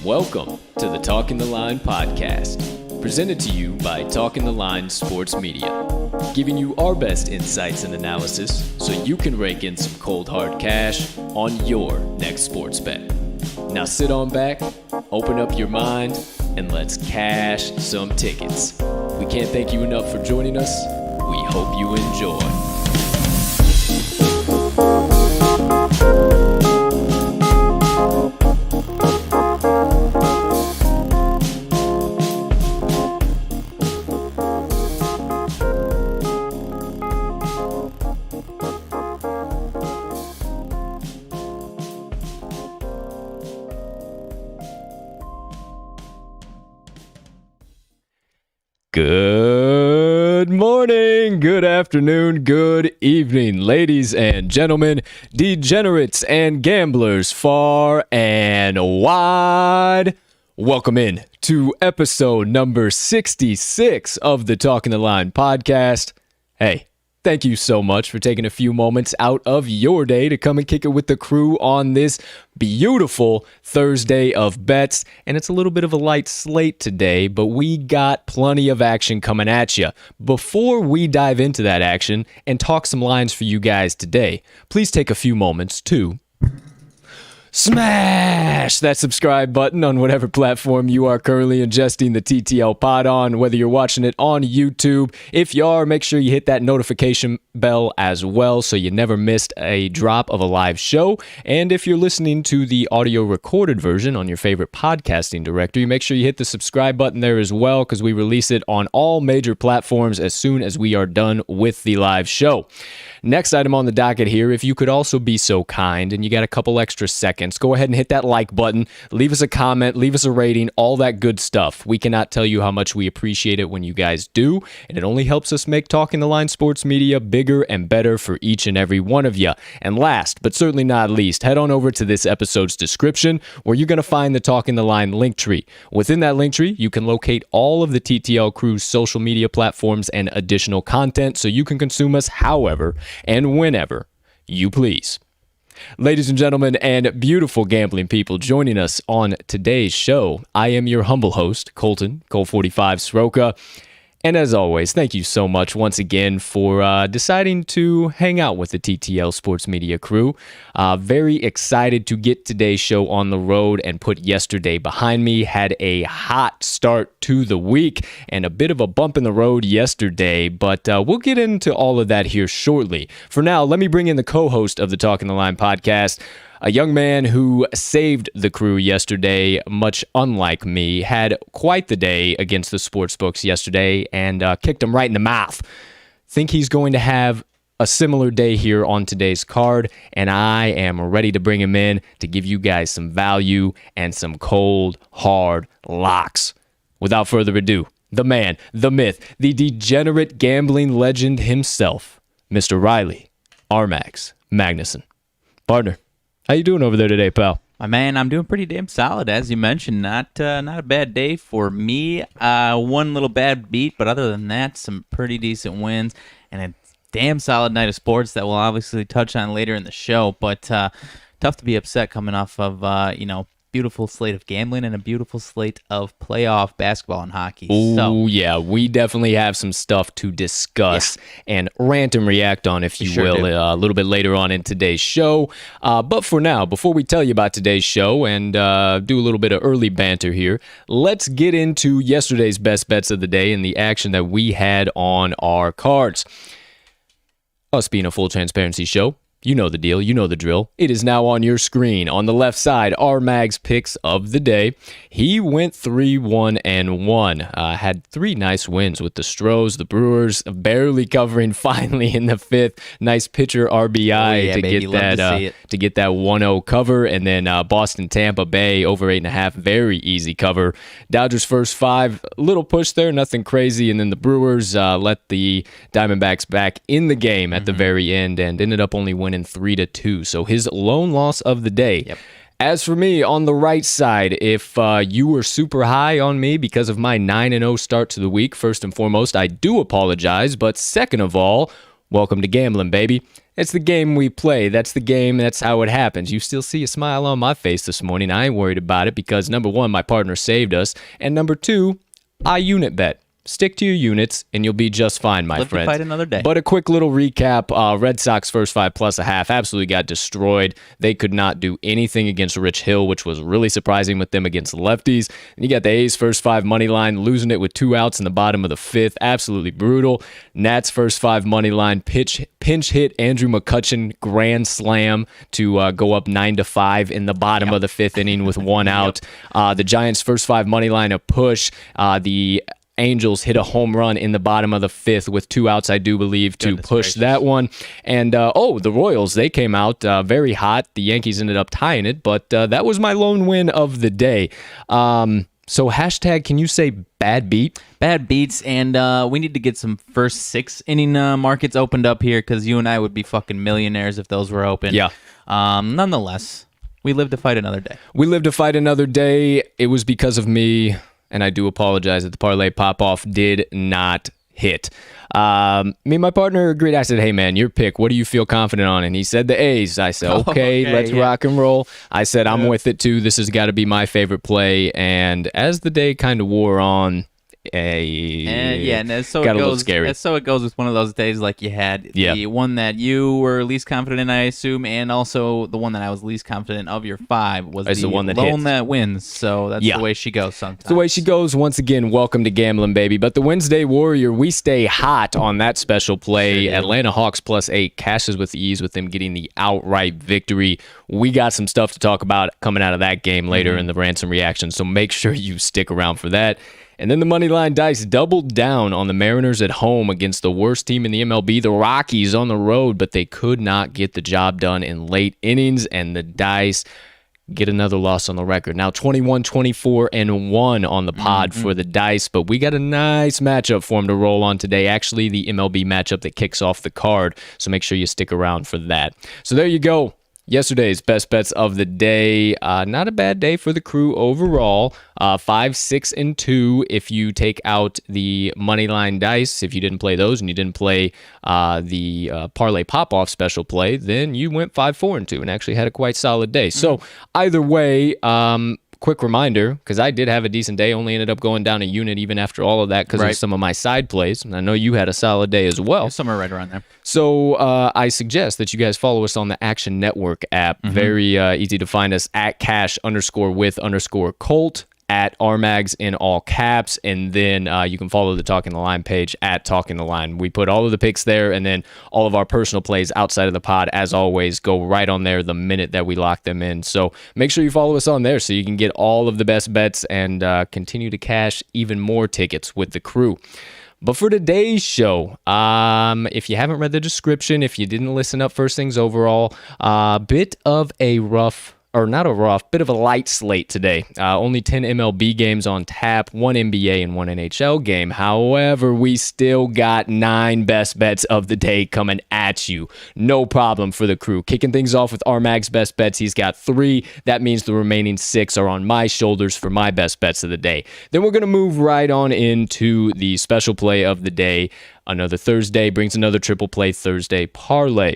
Welcome to the Talking the Line podcast, presented to you by Talking the Line Sports Media, giving you our best insights and analysis so you can rake in some cold hard cash on your next sports bet. Now sit on back, open up your mind, and let's cash some tickets. We can't thank you enough for joining us. We hope you enjoy. Good morning, good afternoon, good evening, ladies and gentlemen, degenerates and gamblers far and wide. Welcome in to episode number 66 of the Talking the Line podcast. Hey, thank you so much for taking a few moments out of your day to come and kick it with the crew on this beautiful Thursday of bets. And it's a little bit of a light slate today, but we got plenty of action coming at you. Before we dive into that action and talk some lines for you guys today, please take a few moments to smash that subscribe button on whatever platform you are currently ingesting the TTL pod on, whether you're watching it on YouTube. If you are, make sure you hit that notification bell as well so you never missed a drop of a live show. And if you're listening to the audio recorded version on your favorite podcasting directory, make sure you hit the subscribe button there as well, because we release it on all major platforms as soon as we are done with the live show. Next item on the docket here, if you could also be so kind and you got a couple extra seconds, go ahead and hit that like button, leave us a comment, leave us a rating, all that good stuff. We cannot tell you how much we appreciate it when you guys do, and it only helps us make Talking the Line Sports Media bigger and better for each and every one of you. And last, but certainly not least, head on over to this episode's description where you're going to find the Talking the Line link tree. Within that link tree, you can locate all of the TTL crew's social media platforms and additional content so you can consume us however and whenever you please. Ladies and gentlemen and beautiful gambling people joining us on today's show, I am your humble host, Colton, Colt45 Sroka. And as always, thank you so much once again for deciding to hang out with the TTL Sports Media crew. Very excited to get today's show on the road and put yesterday behind me. Had a hot start to the week and a bit of a bump in the road yesterday, but we'll get into all of that here shortly. For now, let me bring in the co-host of the Talking the Line podcast, a young man who saved the crew yesterday, much unlike me, had quite the day against the sportsbooks yesterday and kicked him right in the mouth. Think he's going to have a similar day here on today's card, and I am ready to bring him in to give you guys some value and some cold, hard locks. Without further ado, the man, the myth, the degenerate gambling legend himself, Mr. Riley RMags Magnuson. Partner, how you doing over there today, pal? My man, I'm doing pretty damn solid, as you mentioned. Not a bad day for me. One little bad beat, but other than that, some pretty decent wins and a damn solid night of sports that we'll obviously touch on later in the show. But tough to be upset coming off of beautiful slate of gambling and a beautiful slate of playoff basketball and hockey. Oh, yeah, we definitely have some stuff to discuss and rant and react on, if you will, a little bit later on in today's show. But for now, before we tell you about today's show and do a little bit of early banter here, let's get into yesterday's best bets of the day and the action that we had on our cards. Us being a full transparency show, You know the deal. You know the drill. It is now on your screen. On the left side, RMags picks of the day. He went 3-1-1. Had 3 nice wins with the Stros, the Brewers, barely covering finally in the 5th. Nice pitcher RBI to get that 1-0 cover. And then Boston, Tampa Bay over 8.5. Very easy cover. Dodgers first 5. Little push there. Nothing crazy. And then the Brewers let the Diamondbacks back in the game at the very end and ended up only winning 3-2. So his lone loss of the day. Yep. As for me, on the right side, if you were super high on me because of my 9-0 start to the week, first and foremost, I do apologize. But second of all, welcome to gambling, baby. It's the game we play. That's the game. That's how it happens. You still see a smile on my face this morning. I ain't worried about it because, number one, my partner saved us. And number two, I unit bet. Stick to your units, and you'll be just fine, my friend. Live to fight another day. But a quick little recap. Red Sox first 5 plus a half absolutely got destroyed. They could not do anything against Rich Hill, which was really surprising with them against lefties. And you got the A's first 5 money line, losing it with 2 outs in the bottom of the 5th. Absolutely brutal. Nats first 5 money line, pinch hit Andrew McCutchen, grand slam to go up 9-5 in the bottom of the 5th inning with 1 out. The Giants first 5 money line, a push. The Angels hit a home run in the bottom of the 5th with 2 outs, I do believe, to push that one. And, the Royals, they came out very hot. The Yankees ended up tying it, but that was my lone win of the day. So hashtag, can you say bad beat? Bad beats, and we need to get some first 6 inning markets opened up here because you and I would be fucking millionaires if those were open. Yeah. Nonetheless, we live to fight another day. We live to fight another day. It was because of me. And I do apologize that the parlay pop-off did not hit. Me and my partner agreed. I said, hey, man, your pick. What do you feel confident on? And he said the A's. I said, okay, let's rock and roll. I said, I'm with it, too. This has got to be my favorite play. And as the day kind of wore on, so got a little scary. So it goes with one of those days like you had. The one that you were least confident in, I assume, and also the one that I was least confident of your 5 was the one that lone hits. That wins. So that's the way she goes sometimes. It's the way she goes. Once again, welcome to gambling, baby. But the Wednesday Warrior, we stay hot on that special play. Sure. Atlanta Hawks +8 cashes with ease with them getting the outright victory. We got some stuff to talk about coming out of that game later in the Rants Reactions, so make sure you stick around for that. And then the Moneyline Dice doubled down on the Mariners at home against the worst team in the MLB, the Rockies, on the road, but they could not get the job done in late innings, and the Dice get another loss on the record. Now 21-24-1 on the pod for the Dice, but we got a nice matchup for them to roll on today. Actually, the MLB matchup that kicks off the card, so make sure you stick around for that. So there you go. Yesterday's best bets of the day. Not a bad day for the crew overall. 5, 6, and 2 if you take out the Moneyline Dice. If you didn't play those and you didn't play the Parlay Pop-Off special play, then you went 5, 4, and 2 and actually had a quite solid day. So either way, quick reminder, because I did have a decent day, only ended up going down a unit even after all of that because of some of my side plays. And I know you had a solid day as well. Somewhere right around there. So I suggest that you guys follow us on the Action Network app. Very easy to find us at cash_with_Colt. At RMags in all caps, and then you can follow the Talking the Line page at Talking the Line. We put all of the picks there, and then all of our personal plays outside of the pod, as always, go right on there the minute that we lock them in. So make sure you follow us on there so you can get all of the best bets and continue to cash even more tickets with the crew. But for today's show, if you haven't read the description, if you didn't listen up first things overall, bit of a light slate today. Only 10 MLB games on tap, 1 NBA and 1 NHL game. However, we still got 9 best bets of the day coming at you. No problem for the crew. Kicking things off with RMags best bets. He's got 3. That means the remaining 6 are on my shoulders for my best bets of the day. Then we're going to move right on into the special play of the day. Another Thursday brings another Triple Play Thursday Parlay.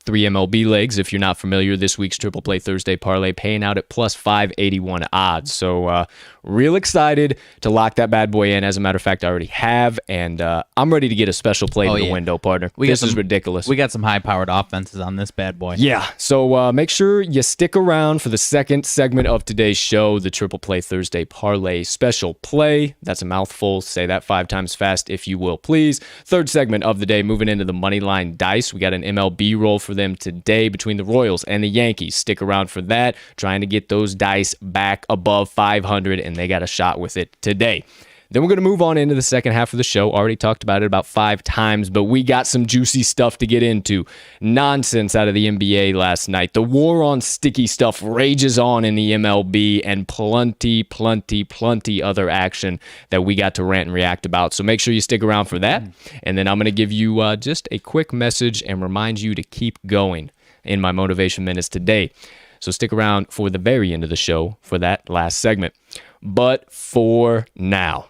3 MLB legs. If you're not familiar, this week's Triple Play Thursday Parlay paying out at plus 581 odds. So real excited to lock that bad boy in. As a matter of fact, I already have, and I'm ready to get a special play to the window, partner. This is ridiculous. We got some high-powered offenses on this bad boy. Yeah, so make sure you stick around for the second segment of today's show, the Triple Play Thursday Parlay Special Play. That's a mouthful. Say that 5 times fast, if you will, please. Third segment of the day, moving into the Moneyline Dice. We got an MLB roll for for them today between the Royals and the Yankees. Stick around for that, trying to get those dice back above 500, and they got a shot with it today. Then we're going to move on into the second half of the show. Already talked about it about 5 times, but we got some juicy stuff to get into. Nonsense out of the NBA last night. The war on sticky stuff rages on in the MLB, and plenty other action that we got to rant and react about. So make sure you stick around for that. And then I'm going to give you just a quick message and remind you to keep going in my motivation minutes today. So stick around for the very end of the show for that last segment. But for now,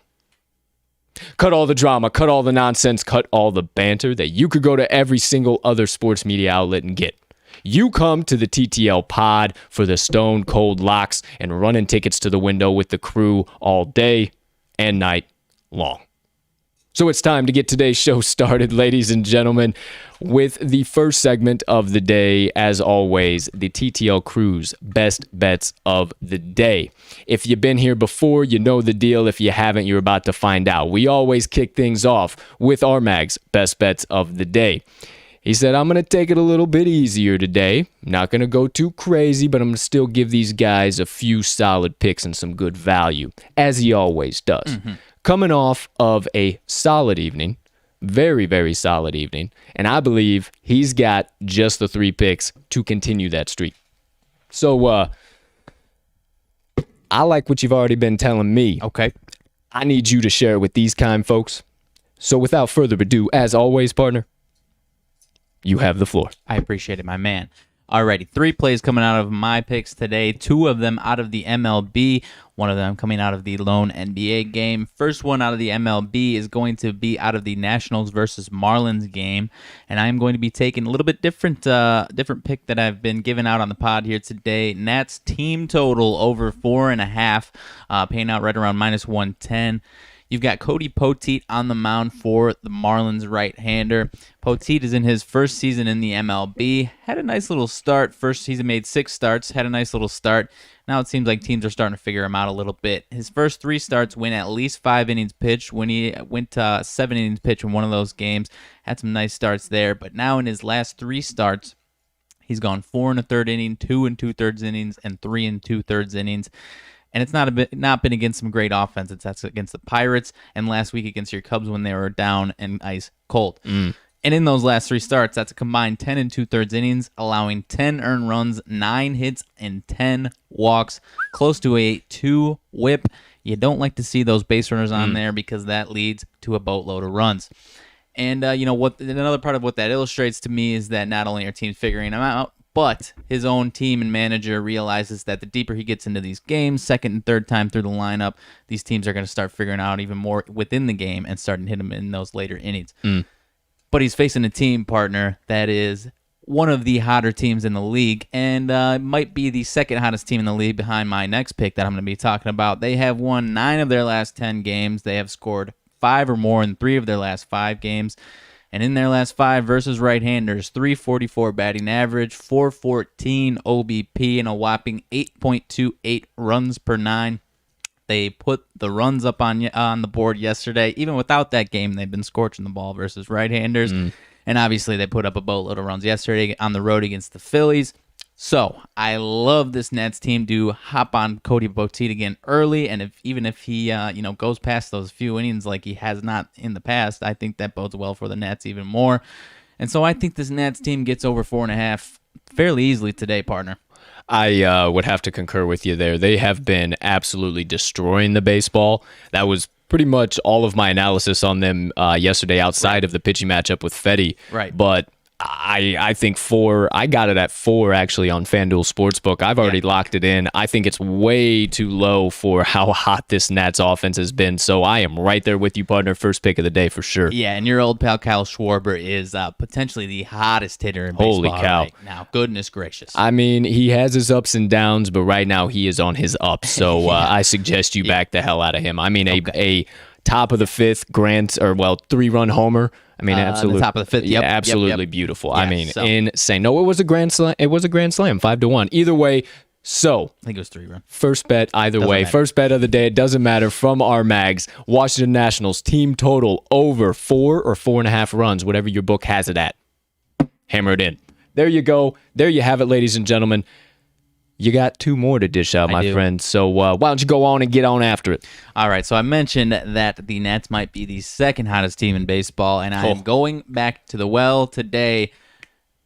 cut all the drama, cut all the nonsense, cut all the banter that you could go to every single other sports media outlet and get. You come to the TTL pod for the stone cold locks and running tickets to the window with the crew all day and night long. So it's time to get today's show started, ladies and gentlemen, with the first segment of the day. As always, the TTL crew's best bets of the day. If you've been here before, you know the deal. If you haven't, you're about to find out. We always kick things off with RMags' best bets of the day. He said, I'm going to take it a little bit easier today. Not going to go too crazy, but I'm going to still give these guys a few solid picks and some good value, as he always does. Coming off of a solid evening, very, very solid evening, and I believe he's got just the 3 picks to continue that streak. So, I like what you've already been telling me. Okay. I need you to share it with these kind folks. So without further ado, as always, partner, you have the floor. I appreciate it, my man. Alrighty, 3 plays coming out of my picks today. 2 of them out of the MLB. 1 of them coming out of the lone NBA game. First one out of the MLB is going to be out of the Nationals versus Marlins game, and I am going to be taking a little bit different pick that I've been giving out on the pod here today. Nats team total over 4.5, paying out right around -110. You've got Cody Poteet on the mound for the Marlins right-hander. Poteet is in his first season in the MLB. Had a nice little start. First season made 6 starts. Had a nice little start. Now it seems like teams are starting to figure him out a little bit. His first 3 starts went at least 5 innings pitched. When he went 7 innings pitched in one of those games, had some nice starts there. But now in his last 3 starts, he's gone 4 1/3 inning, 2 2/3 innings, and 3 2/3 innings. And it's not been against some great offenses. That's against the Pirates and last week against your Cubs when they were down and ice cold. And in those last 3 starts, that's a combined 10 2/3 innings, allowing 10 earned runs, 9 hits, and 10 walks, close to a 2 whip. You don't like to see those base runners on there because that leads to a boatload of runs. And another part of what that illustrates to me is that not only are teams figuring him out, but his own team and manager realizes that the deeper he gets into these games, second and third time through the lineup, these teams are going to start figuring out even more within the game and starting to hit him in those later innings. But he's facing a team partner that is one of the hotter teams in the league and might be the second hottest team in the league behind my next pick that I'm going to be talking about. They have won 9 of their last 10 games. They have scored 5 or more in 3 of their last 5 games. And in their last 5 versus right-handers, 344 batting average, 414 OBP, and a whopping 8.28 runs per 9. They put the runs up on the board yesterday. Even without that game, they've been scorching the ball versus right-handers. And obviously, they put up a boatload of runs yesterday on the road against the Phillies. So I love this Nats team to hop on Cody Poteet again early, and even if he goes past those few innings like he has not in the past, I think that bodes well for the Nats even more. And so I think this Nats team gets over 4.5 fairly easily today, partner. I would have to concur with you there. They have been absolutely destroying the baseball. That was pretty much all of my analysis on them yesterday outside of the pitching matchup with Fetty. Right. But I think 4. I got it at 4 actually on FanDuel Sportsbook. I've already locked it in. I think it's way too low for how hot this Nats offense has been. So I am right there with you, partner. First pick of the day for sure. Yeah, and your old pal Kyle Schwarber is potentially the hottest hitter in baseball. Holy cow! Right now, goodness gracious. I mean, he has his ups and downs, but right now he is on his up. So I suggest you back the hell out of him. I mean, a top of the 5th 3-run homer. I mean, absolutely. The top of the 5th. Yep, absolutely beautiful. Yeah, I mean, insane. No, it was a grand slam. It was a grand slam, 5-1. Either way. So I think it was 3-run. First bet either way. Matter. First bet of the day. It doesn't matter. From RMags, Washington Nationals team total over 4 or 4.5 runs, whatever your book has it at. Hammer it in. there you go. There you have it, ladies and gentlemen. You got 2 more to dish out, my friend. So why don't you go on and get on after it? All right, so I mentioned that the Nats might be the second hottest team in baseball, and I am going back to the well today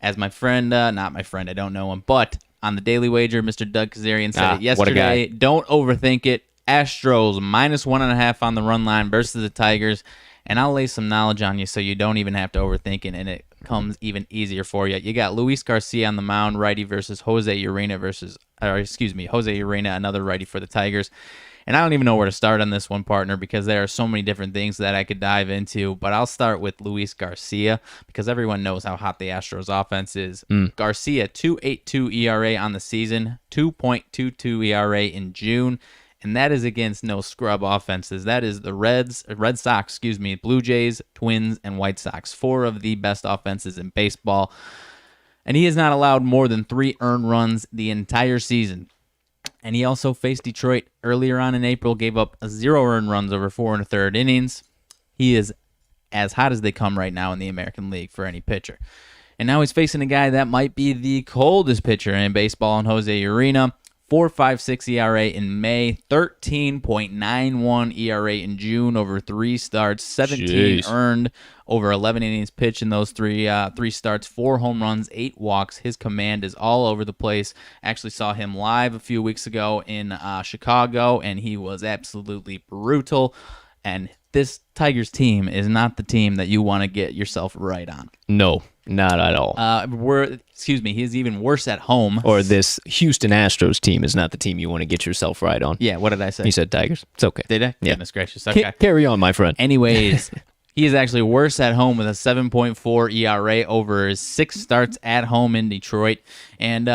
as my friend, not my friend, I don't know him, but on the Daily Wager, Mr. Doug Kazarian said it yesterday. Don't overthink it. Astros -1.5 on the run line versus the Tigers, and I'll lay some knowledge on you so you don't even have to overthink it, and it comes even easier for you. You got Luis Garcia on the mound, righty versus Jose Urena, another righty for the Tigers. And I don't even know where to start on this one, partner, because there are so many different things that I could dive into. But I'll start with Luis Garcia because everyone knows how hot the Astros offense is. Garcia, 2.82 ERA on the season, 2.22 ERA in June. And that is against no scrub offenses. That is the Red Sox, Blue Jays, Twins, and White Sox. 4 of the best offenses in baseball. And he has not allowed more than 3 earned runs the entire season. And he also faced Detroit earlier on in April, gave up 0 earned runs over 4 1/3 innings. He is as hot as they come right now in the American League for any pitcher. And now he's facing a guy that might be the coldest pitcher in baseball in Jose Urena. 4.56 ERA in May, 13.91 ERA in June over 3 starts, 17 earned over 11 innings pitched in those three starts, 4 home runs, 8 walks. His command is all over the place. Actually saw him live a few weeks ago in Chicago, and he was absolutely brutal. And this Tigers team is not the team that you want to get yourself right on. No, not at all. He's even worse at home. Or this Houston Astros team is not the team you want to get yourself right on. Yeah, what did I say? You said Tigers. It's okay. Did I? Yeah. Goodness gracious. Okay. Carry on, my friend. Anyways, he is actually worse at home with a 7.4 ERA over his 6 starts at home in Detroit. And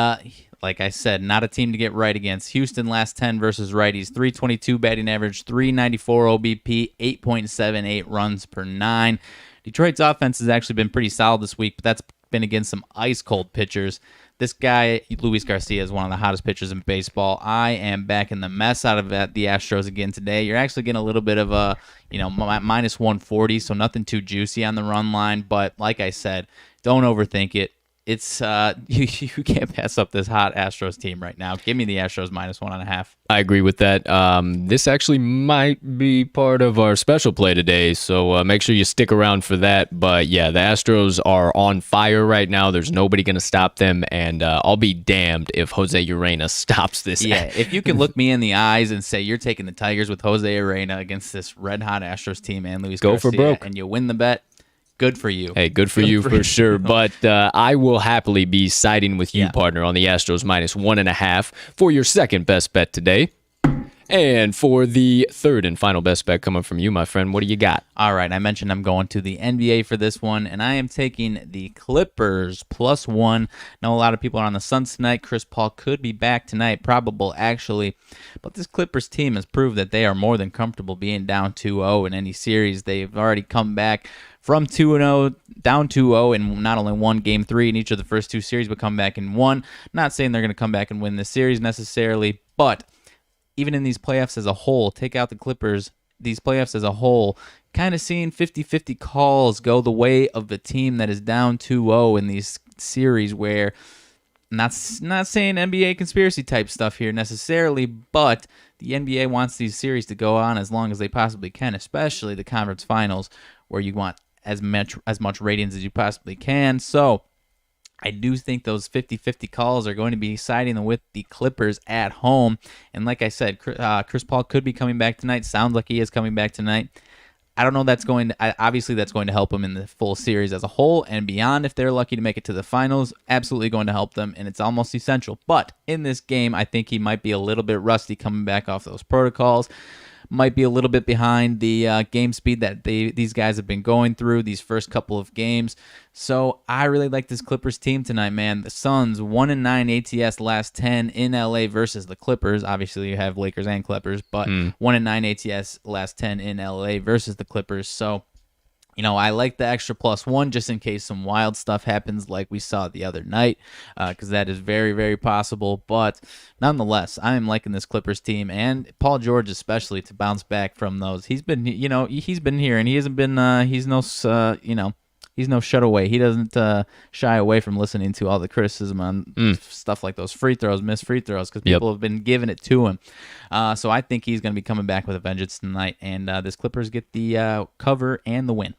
like I said, not a team to get right against. Houston last 10 versus righties, 322 batting average, 394 OBP, 8.78 runs per 9. Detroit's offense has actually been pretty solid this week, but that's been against some ice-cold pitchers. This guy, Luis Garcia, is one of the hottest pitchers in baseball. I am backing the mess out of the Astros again today. You're actually getting a little bit of a, -140, so nothing too juicy on the run line. But like I said, don't overthink it. It's you can't pass up this hot Astros team right now. Give me the Astros -1.5. I agree with that. This actually might be part of our special play today, so make sure you stick around for that. But yeah, the Astros are on fire right now. There's nobody going to stop them, and I'll be damned if Jose Urena stops this. Yeah, if you can look me in the eyes and say you're taking the Tigers with Jose Urena against this red-hot Astros team and Luis Garcia, for broke, and you win the bet, good for you. Hey, good for you for sure. But I will happily be siding with you, partner, on the Astros -1.5 for your second best bet today. And for the third and final best bet coming from you, my friend, what do you got? All right, I mentioned I'm going to the NBA for this one, and I am taking the Clippers +1. Know a lot of people are on the Suns tonight. Chris Paul could be back tonight, probable actually. But this Clippers team has proved that they are more than comfortable being down 2-0 in any series. They've already come back from 2-0, down 2-0, and not only won Game 3 in each of the first 2 series, but come back and won. Not saying they're going to come back and win this series necessarily, but even in these playoffs as a whole, take out the Clippers, these playoffs as a whole, kind of seeing 50-50 calls go the way of the team that is down 2-0 in these series where, not saying NBA conspiracy type stuff here necessarily, but the NBA wants these series to go on as long as they possibly can, especially the conference finals where you want as much ratings as you possibly can. So I do think those 50-50 calls are going to be siding with the Clippers at home. And like I said, Chris Paul could be coming back tonight. Sounds like he is coming back tonight. I don't know obviously that's going to help them in the full series as a whole and beyond. If they're lucky to make it to the finals, absolutely going to help them, and it's almost essential. But in this game, I think he might be a little bit rusty coming back off those protocols. Might be a little bit behind the game speed that these guys have been going through these first couple of games. So I really like this Clippers team tonight, man. The Suns 1-9 ATS last 10 in LA versus the Clippers. Obviously, you have Lakers and Clippers, but 1-9 ATS last 10 in LA versus the Clippers. So, I like the extra +1 just in case some wild stuff happens like we saw the other night, because that is very, very possible. But nonetheless, I am liking this Clippers team and Paul George especially to bounce back from those. He's been here and he hasn't been, he's no, he's no shutaway. He doesn't shy away from listening to all the criticism on stuff like those free throws, missed free throws, because people have been giving it to him. So I think he's going to be coming back with a vengeance tonight, and this Clippers get the cover and the win.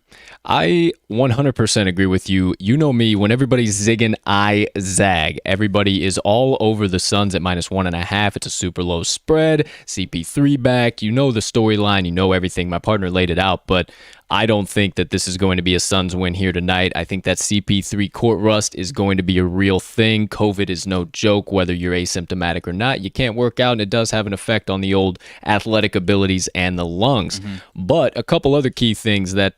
I 100% agree with you. You know me, when everybody's zigging, I zag. Everybody is all over the Suns at -1.5. It's a super low spread. CP3 back. You know the storyline. You know everything. My partner laid it out, but I don't think that this is going to be a Suns win here tonight. I think that CP3 court rust is going to be a real thing. COVID is no joke, whether you're asymptomatic or not. You can't work out, and it does have an effect on the old athletic abilities and the lungs. But a couple other key things that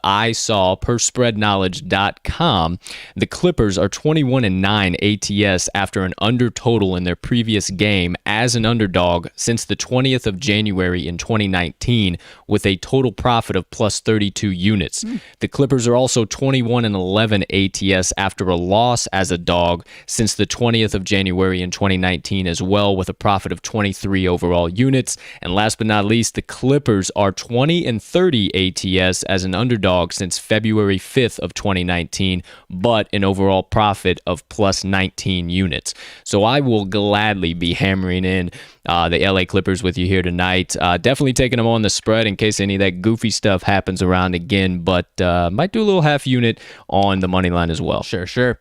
I saw per spreadknowledge.com. The Clippers are 21-9 ATS after an under total in their previous game as an underdog since the 20th of January in 2019 with a total profit of plus 32 units. The Clippers are also 21-11 ATS after a loss as a dog since the 20th of January in 2019 as well, with a profit of 23 overall units. And last but not least, the Clippers are 20-30 ATS as an underdog since February 5th of 2019, but an overall profit of plus 19 units. So I will gladly be hammering in the LA Clippers with you here tonight. Definitely taking them on the spread in case any of that goofy stuff happens around again, but might do a little half unit on the money line as well. Sure.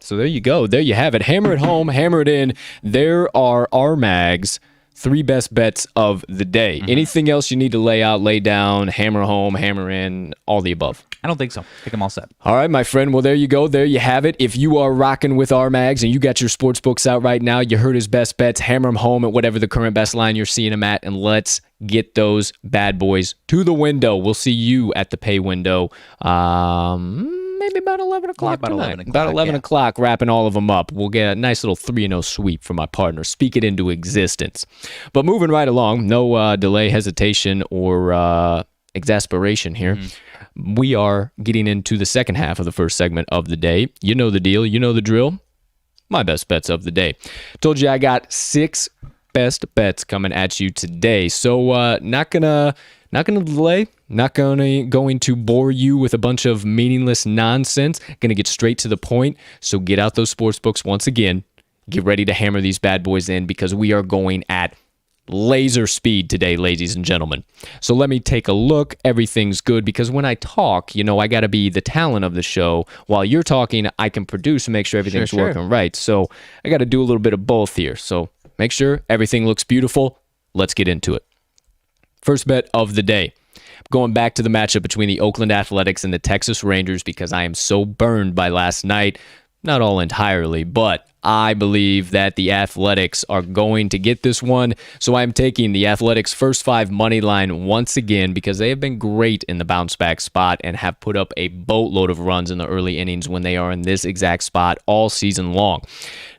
So there you go. There you have it. Hammer it home, hammer it in. There are RMags. 3 best bets of the day. Anything else you need to lay out, lay down, hammer home, hammer in, all the above? I don't think so. I think I'm all set. All right, my friend. Well, there you go. There you have it. If you are rocking with RMags and you got your sports books out right now, you heard his best bets, hammer them home at whatever the current best line you're seeing them at, and let's get those bad boys to the window. We'll see you at the pay window. Maybe about 11 o'clock tonight. About 11 o'clock, wrapping all of them up. We'll get a nice little 3-0 sweep from my partner. Speak it into existence. But moving right along, no delay, hesitation, or exasperation here. We are getting into the second half of the first segment of the day. You know the deal. You know the drill. My best bets of the day. Told you I got 6 best bets coming at you today. So not gonna delay. Not going to bore you with a bunch of meaningless nonsense. Gonna get straight to the point. So get out those sports books once again. Get ready to hammer these bad boys in because we are going at laser speed today, ladies and gentlemen. So let me take a look. Everything's good because when I talk, I got to be the talent of the show. While you're talking, I can produce and make sure everything's working right. So I got to do a little bit of both here. So make sure everything looks beautiful. Let's get into it. First bet of the day. Going back to the matchup between the Oakland Athletics and the Texas Rangers because I am so burned by last night. Not all entirely, but I believe that the Athletics are going to get this one. So I'm taking the Athletics' first 5 money line once again because they have been great in the bounce back spot and have put up a boatload of runs in the early innings when they are in this exact spot all season long.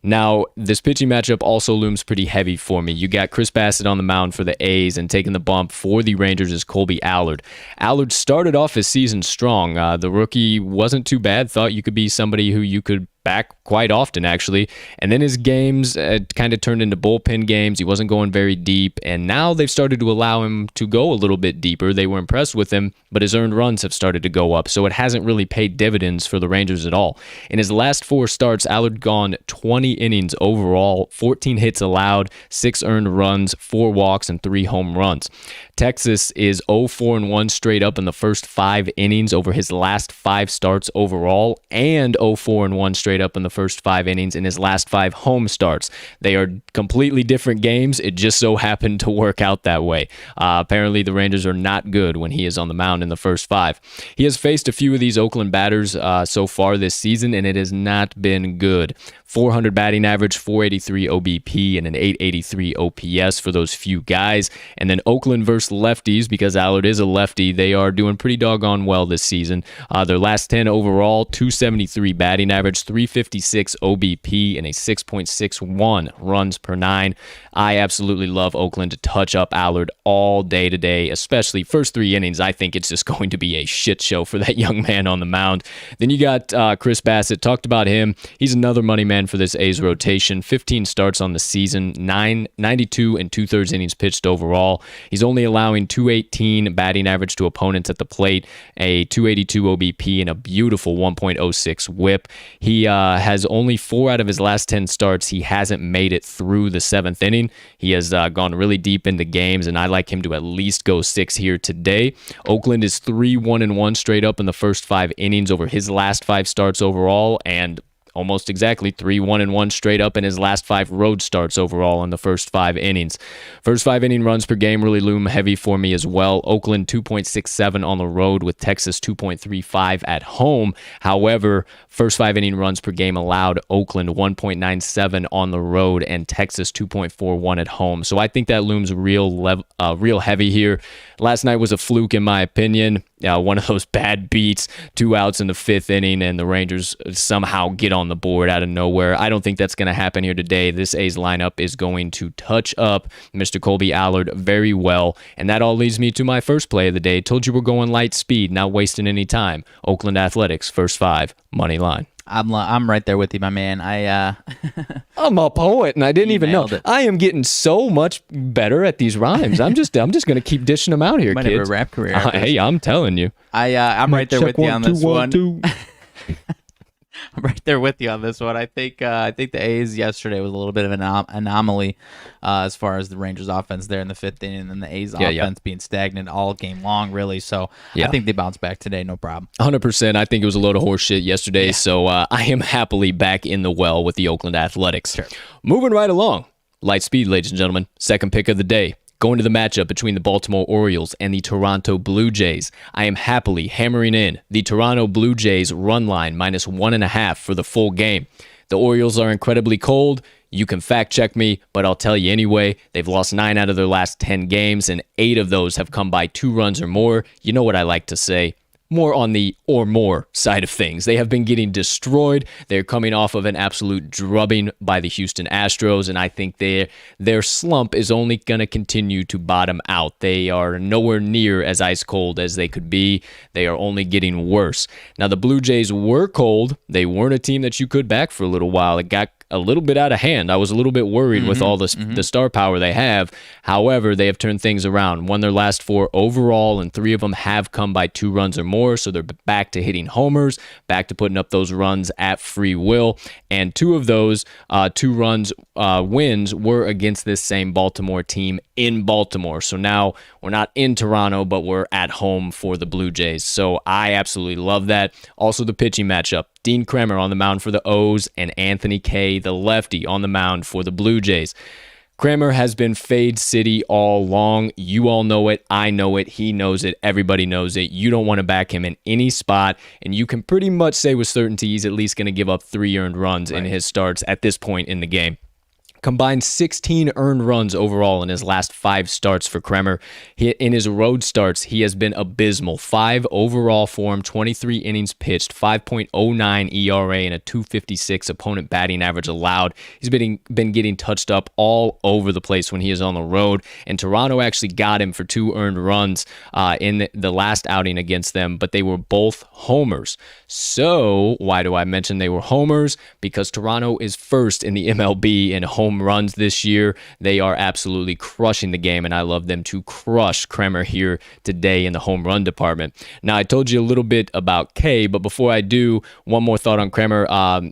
Now, this pitching matchup also looms pretty heavy for me. You got Chris Bassett on the mound for the A's, and taking the bump for the Rangers is Colby Allard. Allard started off his season strong. The rookie wasn't too bad. Thought you could be somebody who you could back quite often, actually. And then his games kind of turned into bullpen games. He wasn't going very deep, and now they've started to allow him to go a little bit deeper. They were impressed with him, but his earned runs have started to go up, so it hasn't really paid dividends for the Rangers at all. In his last 4 starts, Allard gone 20 innings overall, 14 hits allowed, 6 earned runs, 4 walks, and 3 home runs. Texas is 0-4-1 straight up in the first 5 innings over his last 5 starts overall, and 0-4-1 straight up in the first 5 innings in his last 5 home starts. They are completely different games. It just so happened to work out that way. Apparently, the Rangers are not good when he is on the mound in the first 5. He has faced a few of these Oakland batters so far this season, and it has not been good. 400 batting average, 483 OBP, and an 883 OPS for those few guys. And then Oakland versus lefties, because Allard is a lefty, they are doing pretty doggone well this season. Their last 10 overall, 273 batting average, 356 OBP and a 6.61 runs per 9. I absolutely love Oakland to touch up Allard all day today, especially first 3 innings. I think it's just going to be a shit show for that young man on the mound. Then you got Chris Bassett. Talked about him. He's another money man for this A's rotation. 15 starts on the season, 92 and 2/3 innings pitched overall. He's only allowing 218 batting average to opponents at the plate, a 282 OBP, and a beautiful 1.06 whip. He has only 4 out of his last 10 starts. He hasn't made it through the 7th inning. He has gone really deep into games, and I like him to at least go 6 here today. Oakland is 3-1-1 straight up in the first 5 innings over his last 5 starts overall, and almost exactly 3-1-1 straight up in his last 5 road starts overall in the first 5 innings. First 5 inning runs per game really loom heavy for me as well. Oakland 2.67 on the road with Texas 2.35 at home. However, first 5 inning runs per game allowed Oakland 1.97 on the road and Texas 2.41 at home. So I think that looms real heavy here. Last night was a fluke in my opinion. One of those bad beats, 2 outs in the 5th inning, and the Rangers somehow get on the board out of nowhere. I don't think that's going to happen here today. This A's lineup is going to touch up Mr. Colby Allard very well, and that all leads me to my first play of the day. Told you we're going light speed, not wasting any time. Oakland Athletics, first 5, money line. I'm right there with you, my man. I'm a poet, and I didn't even know. It. I am getting so much better at these rhymes. I'm just going to keep dishing them out here, might kids. have a rap career. Hey, I'm telling you. I'm right there with you on this one. 2. I'm right there with you on this one. I think the A's yesterday was a little bit of an anomaly as far as the Rangers offense there in the 5th inning, and then the A's offense being stagnant all game long, really. So I think they bounce back today, no problem. 100%. I think it was a load of horse shit yesterday, so I am happily back in the well with the Oakland Athletics. Sure. Moving right along. Light speed, ladies and gentlemen. Second pick of the day. Going to the matchup between the Baltimore Orioles and the Toronto Blue Jays, I am happily hammering in the Toronto Blue Jays run line -1.5 for the full game. The Orioles are incredibly cold. You can fact check me, but I'll tell you anyway. They've lost 9 out of their last 10 games, and 8 of those have come by 2 runs or more. You know what I like to say. More on the or more side of things. They have been getting destroyed. They're coming off of an absolute drubbing by the Houston Astros, and I think their slump is only going to continue to bottom out. They are nowhere near as ice cold as they could be. They are only getting worse. Now, the Blue Jays were cold. They weren't a team that you could back for a little while. It got a little bit out of hand. I was a little bit worried with all the star power they have. However, they have turned things around. Won their last 4 overall, and 3 of them have come by 2 runs or more. So they're back to hitting homers, back to putting up those runs at free will. And 2 of those 2 runs wins were against this same Baltimore team in Baltimore. So now we're not in Toronto, but we're at home for the Blue Jays. So I absolutely love that. Also, the pitching matchup. Dean Kremer on the mound for the O's and Anthony Kay, the lefty, on the mound for the Blue Jays. Kremer has been fade city all long. You all know it. I know it. He knows it. Everybody knows it. You don't want to back him in any spot, and you can pretty much say with certainty he's at least going to give up 3 earned runs in his starts at this point in the game. Combined 16 earned runs overall in his last 5 starts for Kremer. In his road starts, he has been abysmal. 5 overall for him, 23 innings pitched, 5.09 ERA, and a 256 opponent batting average allowed. He's been getting touched up all over the place when he is on the road, and Toronto actually got him for 2 earned runs in the last outing against them, but they were both homers. So why do I mention they were homers? Because Toronto is first in the MLB in home runs this year. They are absolutely crushing the game, and I love them to crush Kremer here today in the home run department. Now, I told you a little bit about K, but before I do, one more thought on Kremer.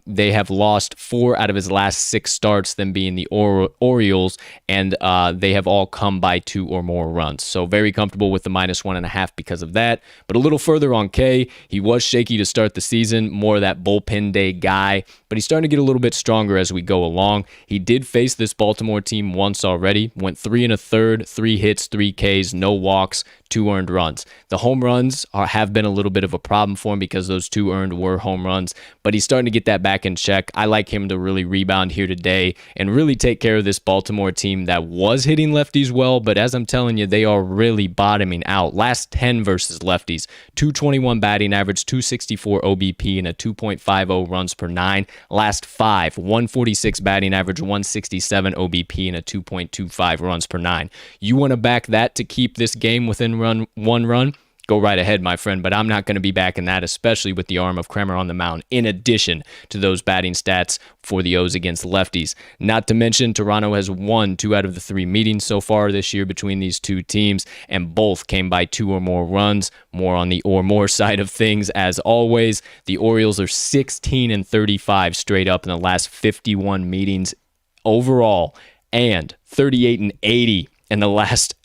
They have lost 4 out of his last 6 starts, them being the Orioles, and they have all come by 2 or more runs. So very comfortable with the -1.5 because of that. But a little further on K, he was shaky to start the season, more of that bullpen day guy, but he's starting to get a little bit stronger as we go along. He did face this Baltimore team once already, went 3 1/3, 3 hits, 3 Ks, no walks, 2 earned runs. The home runs have been a little bit of a problem for him because those 2 earned were home runs, but he's starting to get that back in check. I like him to really rebound here today and really take care of this Baltimore team that was hitting lefties well, but as I'm telling you, they are really bottoming out. Last 10 versus lefties, 221 batting average, 264 OBP, and a 2.50 runs per 9. Last 5, 146 batting average, 167 OBP, and a 2.25 runs per 9. You want to back that to keep this game within one run? Go right ahead, my friend, but I'm not going to be backing that, especially with the arm of Kremer on the mound, in addition to those batting stats for the O's against lefties. Not to mention, Toronto has won 2 out of the 3 meetings so far this year between these two teams, and both came by 2 or more runs, more on the or more side of things as always. The Orioles are 16-35 straight up in the last 51 meetings overall, and 38-80 in the last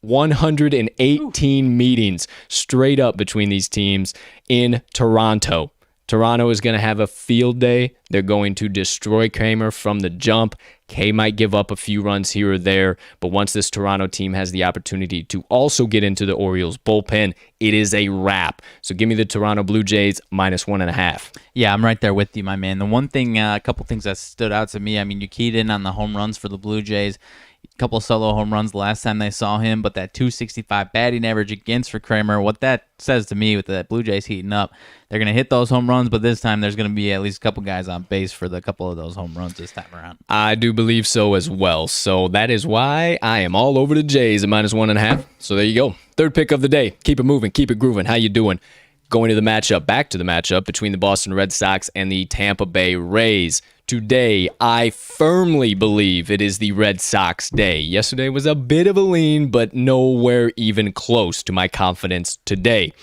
118 meetings straight up between these teams in Toronto. Toronto is going to have a field day. They're going to destroy Kremer from the jump. K might give up a few runs here or there, but once this Toronto team has the opportunity to also get into the Orioles bullpen, it is a wrap. So give me the Toronto Blue Jays -1.5. Yeah, I'm right there with you, my man. The one thing, a couple things that stood out to me, I mean, you keyed in on the home runs for the Blue Jays. A couple solo home runs the last time they saw him, but that 265 batting average against for Kremer, what that says to me with the Blue Jays heating up, they're going to hit those home runs, but this time there's going to be at least a couple guys on base for the couple of those home runs this time around. I do believe so as well. So that is why I am all over the Jays at -1.5. So there you go. Third pick of the day. Keep it moving. Keep it grooving. How you doing? Going to the matchup, back to the matchup between the Boston Red Sox and the Tampa Bay Rays. Today, I firmly believe it is the Red Sox day. Yesterday was a bit of a lean, but nowhere even close to my confidence today.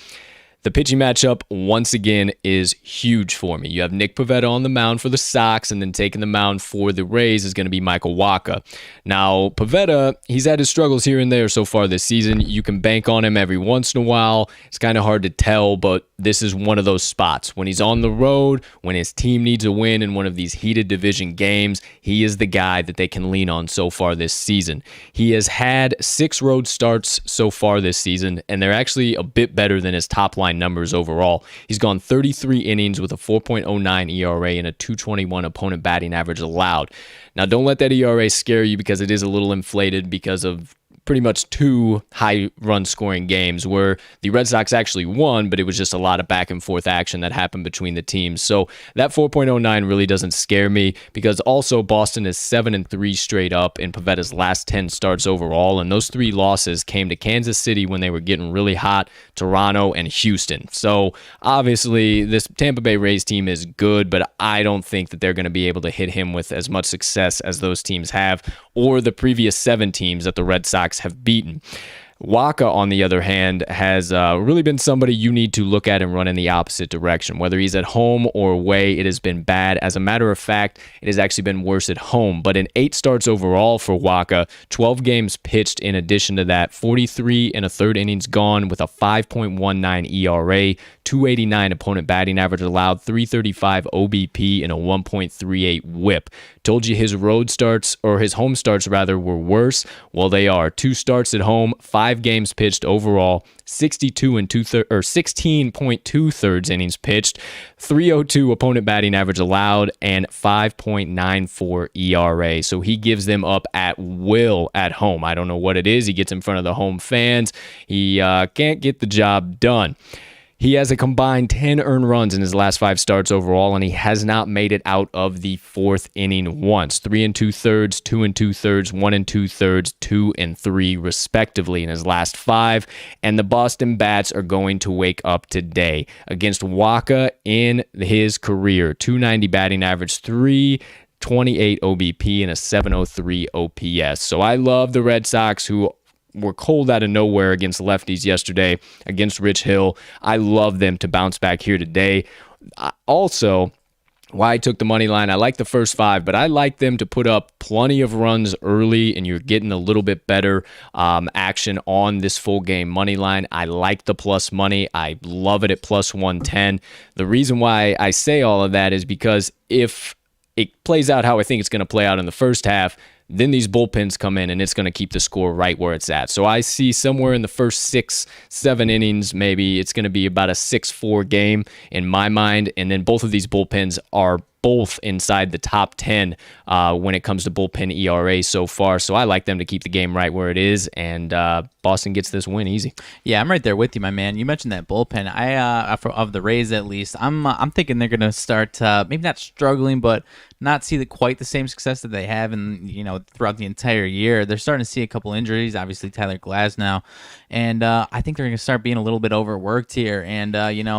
The pitching matchup, once again, is huge for me. You have Nick Pivetta on the mound for the Sox, and then taking the mound for the Rays is going to be Michael Wacha. Now, Pivetta, he's had his struggles here and there so far this season. You can bank on him every once in a while. It's kind of hard to tell, but this is one of those spots. When he's on the road, when his team needs a win in one of these heated division games, he is the guy that they can lean on so far this season. He has had 6 road starts so far this season, and they're actually a bit better than his top line numbers overall. He's gone 33 innings with a 4.09 ERA and a 221 opponent batting average allowed. Now, don't let that ERA scare you because it is a little inflated because of pretty much 2 high run scoring games where the Red Sox actually won, but it was just a lot of back and forth action that happened between the teams. So that 4.09 really doesn't scare me because also Boston is 7-3 straight up in Pivetta's last 10 starts overall, and those 3 losses came to Kansas City when they were getting really hot, Toronto, and Houston. So obviously this Tampa Bay Rays team is good, but I don't think that they're going to be able to hit him with as much success as those teams have, or the previous 7 teams that the Red Sox have beaten. Wacha, on the other hand, has really been somebody you need to look at and run in the opposite direction. Whether he's at home or away, it has been bad. As a matter of fact, it has actually been worse at home. But in 8 starts overall for Wacha, 12 games pitched in addition to that, 43 and a third innings gone with a 5.19 ERA, 289 opponent batting average allowed, 335 OBP, and a 1.38 whip. Told you his road starts, or his home starts rather, were worse. Well, they are. 2 starts at home, 5 games pitched overall, 16.2 thirds innings pitched, 302 opponent batting average allowed, and 5.94 ERA. So he gives them up at will at home. I don't know what it is. He gets in front of the home fans. He can't get the job done. He has a combined 10 earned runs in his last 5 starts overall, and he has not made it out of the 4th inning once. 3 2/3, 2 2/3, 1 2/3, 2 3, respectively, in his last 5. And the Boston Bats are going to wake up today against Wacha in his career. 290 batting average, 328 OBP, and a 703 OPS. So I love the Red Sox, who were cold out of nowhere against lefties yesterday, against Rich Hill. I love them to bounce back here today. Also, why I took the money line, I like the first 5, but I like them to put up plenty of runs early, and you're getting a little bit better action on this full game money line. I like the plus money. I love it at plus 110. The reason why I say all of that is because if it plays out how I think it's going to play out in the first half, then these bullpens come in and it's going to keep the score right where it's at. So I see somewhere in the first 6-7 innings, maybe it's going to be about a 6-4 game in my mind. And then both of these bullpens are both inside the top 10 when it comes to bullpen ERA so far. So I like them to keep the game right where it is, and Boston gets this win easy. Yeah, I'm right there with you, my man. You mentioned that bullpen. Of the Rays at least, I'm thinking they're going to start maybe not struggling, but not see quite the same success that they have throughout the entire year. They're starting to see a couple injuries, obviously Tyler Glasnow, and I think they're going to start being a little bit overworked here. And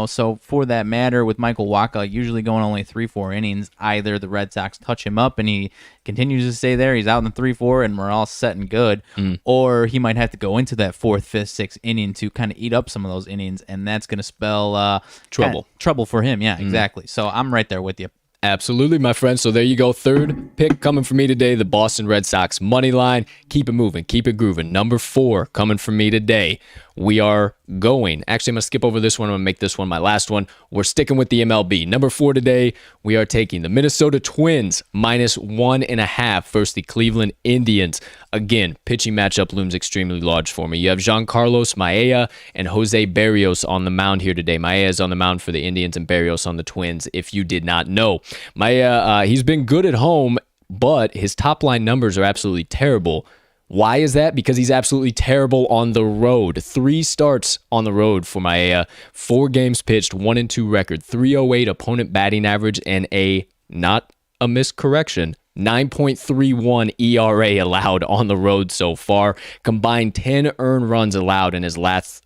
so for that matter, with Michael Wacha usually going only 3-4 innings, either the Red Sox touch him up and he continues to stay there, he's out in the 3-4 and we're all set and good, or he might have to go into that 4th, 5th, 6th inning to kind of eat up some of those innings, and that's going to spell trouble for him. Yeah, exactly. So I'm right there with you. Absolutely, my friend. So there you go. Third pick coming from me today, the Boston Red Sox money line. Keep it moving, keep it grooving. Number 4 coming from me today. We are going. Actually, I'm going to skip over this one. I'm going to make this one my last one. We're sticking with the MLB. Number 4 today, we are taking the Minnesota Twins -1.5 versus the Cleveland Indians. Again, pitching matchup looms extremely large for me. You have Giancarlos Maella and Jose Berrios on the mound here today. Maella is on the mound for the Indians and Berrios on the Twins, if you did not know. Maella, he's been good at home, but his top-line numbers are absolutely terrible. Why is that? Because he's absolutely terrible on the road. 3 starts on the road for Maella, 4 games pitched, 1-2 record, 308 opponent batting average, and not a miscorrection, 9.31 ERA allowed on the road so far. Combined 10 earned runs allowed in his last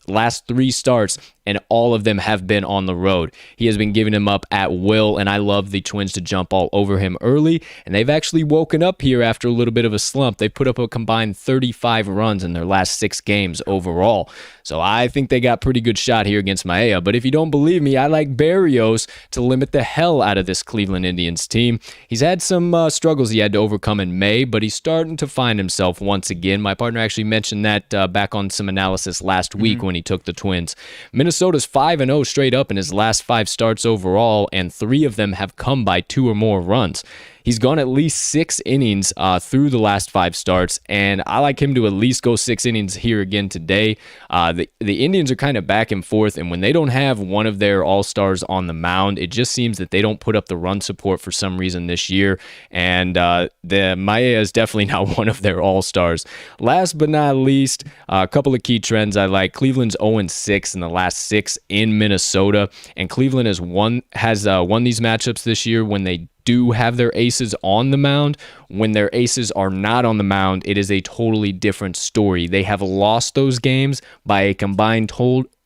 3 starts, and all of them have been on the road. He has been giving him up at will, and I love the Twins to jump all over him early, and they've actually woken up here after a little bit of a slump. They put up a combined 35 runs in their last 6 games overall. So I think they got pretty good shot here against Maella. But if you don't believe me, I like Berrios to limit the hell out of this Cleveland Indians team. He's had some struggles he had to overcome in May, but he's starting to find himself once again. My partner actually mentioned that back on some analysis last week when he took the Twins. Minnesota's 5-0 straight up in his last 5 starts overall, and 3 of them have come by 2 or more runs. He's gone at least 6 innings through the last 5 starts, and I like him to at least go 6 innings here again today. The Indians are kind of back and forth, and when they don't have one of their all-stars on the mound, it just seems that they don't put up the run support for some reason this year, and the Maella is definitely not one of their all-stars. Last but not least, a couple of key trends I like. Cleveland's 0-6 in the last 6 in Minnesota, and Cleveland has won these matchups this year when they do have their aces on the mound. When their aces are not on the mound, it is a totally different story. They have lost those games by a combined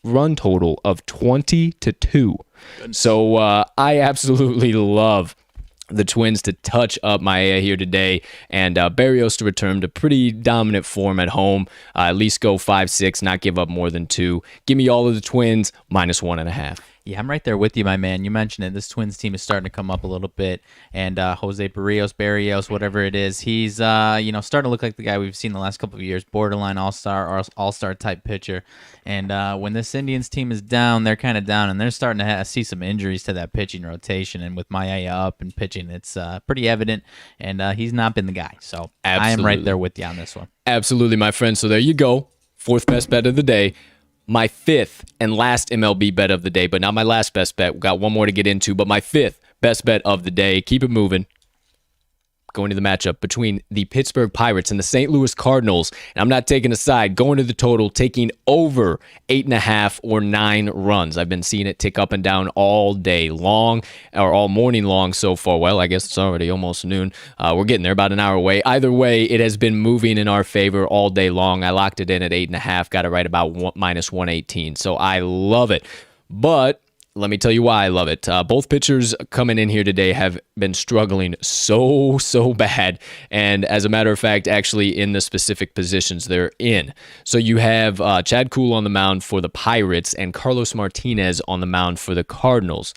run total of 20-2. So I absolutely love the Twins to touch up Maella here today, and Berrios to return to pretty dominant form at home. At least go 5-6, not give up more than 2. Give me all of the Twins -1.5. Yeah, I'm right there with you, my man. You mentioned it. This Twins team is starting to come up a little bit, and Jose Berrios, whatever it is, he's starting to look like the guy we've seen the last couple of years, borderline all-star type pitcher. And when this Indians team is down, they're kind of down, and they're starting to see some injuries to that pitching rotation. And with Maella up and pitching, it's pretty evident, and he's not been the guy. So I am right there with you on this one. Absolutely, my friend. So there you go. 4th best bet of the day. My 5th and last MLB bet of the day, but not my last best bet. We've got one more to get into, but my 5th best bet of the day. Keep it moving. Going to the matchup between the Pittsburgh Pirates and the St. Louis Cardinals. And I'm not taking a side. Going to the total, taking over 8.5 or 9 runs. I've been seeing it tick up and down all day long, or all morning long so far. Well, I guess it's already almost noon. We're getting there, about an hour away. Either way, it has been moving in our favor all day long. I locked it in at 8.5, got it right about -118. So I love it. But let me tell you why I love it. Both pitchers coming in here today have been struggling so bad. And as a matter of fact, actually in the specific positions they're in. So you have Chad Kuhl on the mound for the Pirates and Carlos Martinez on the mound for the Cardinals.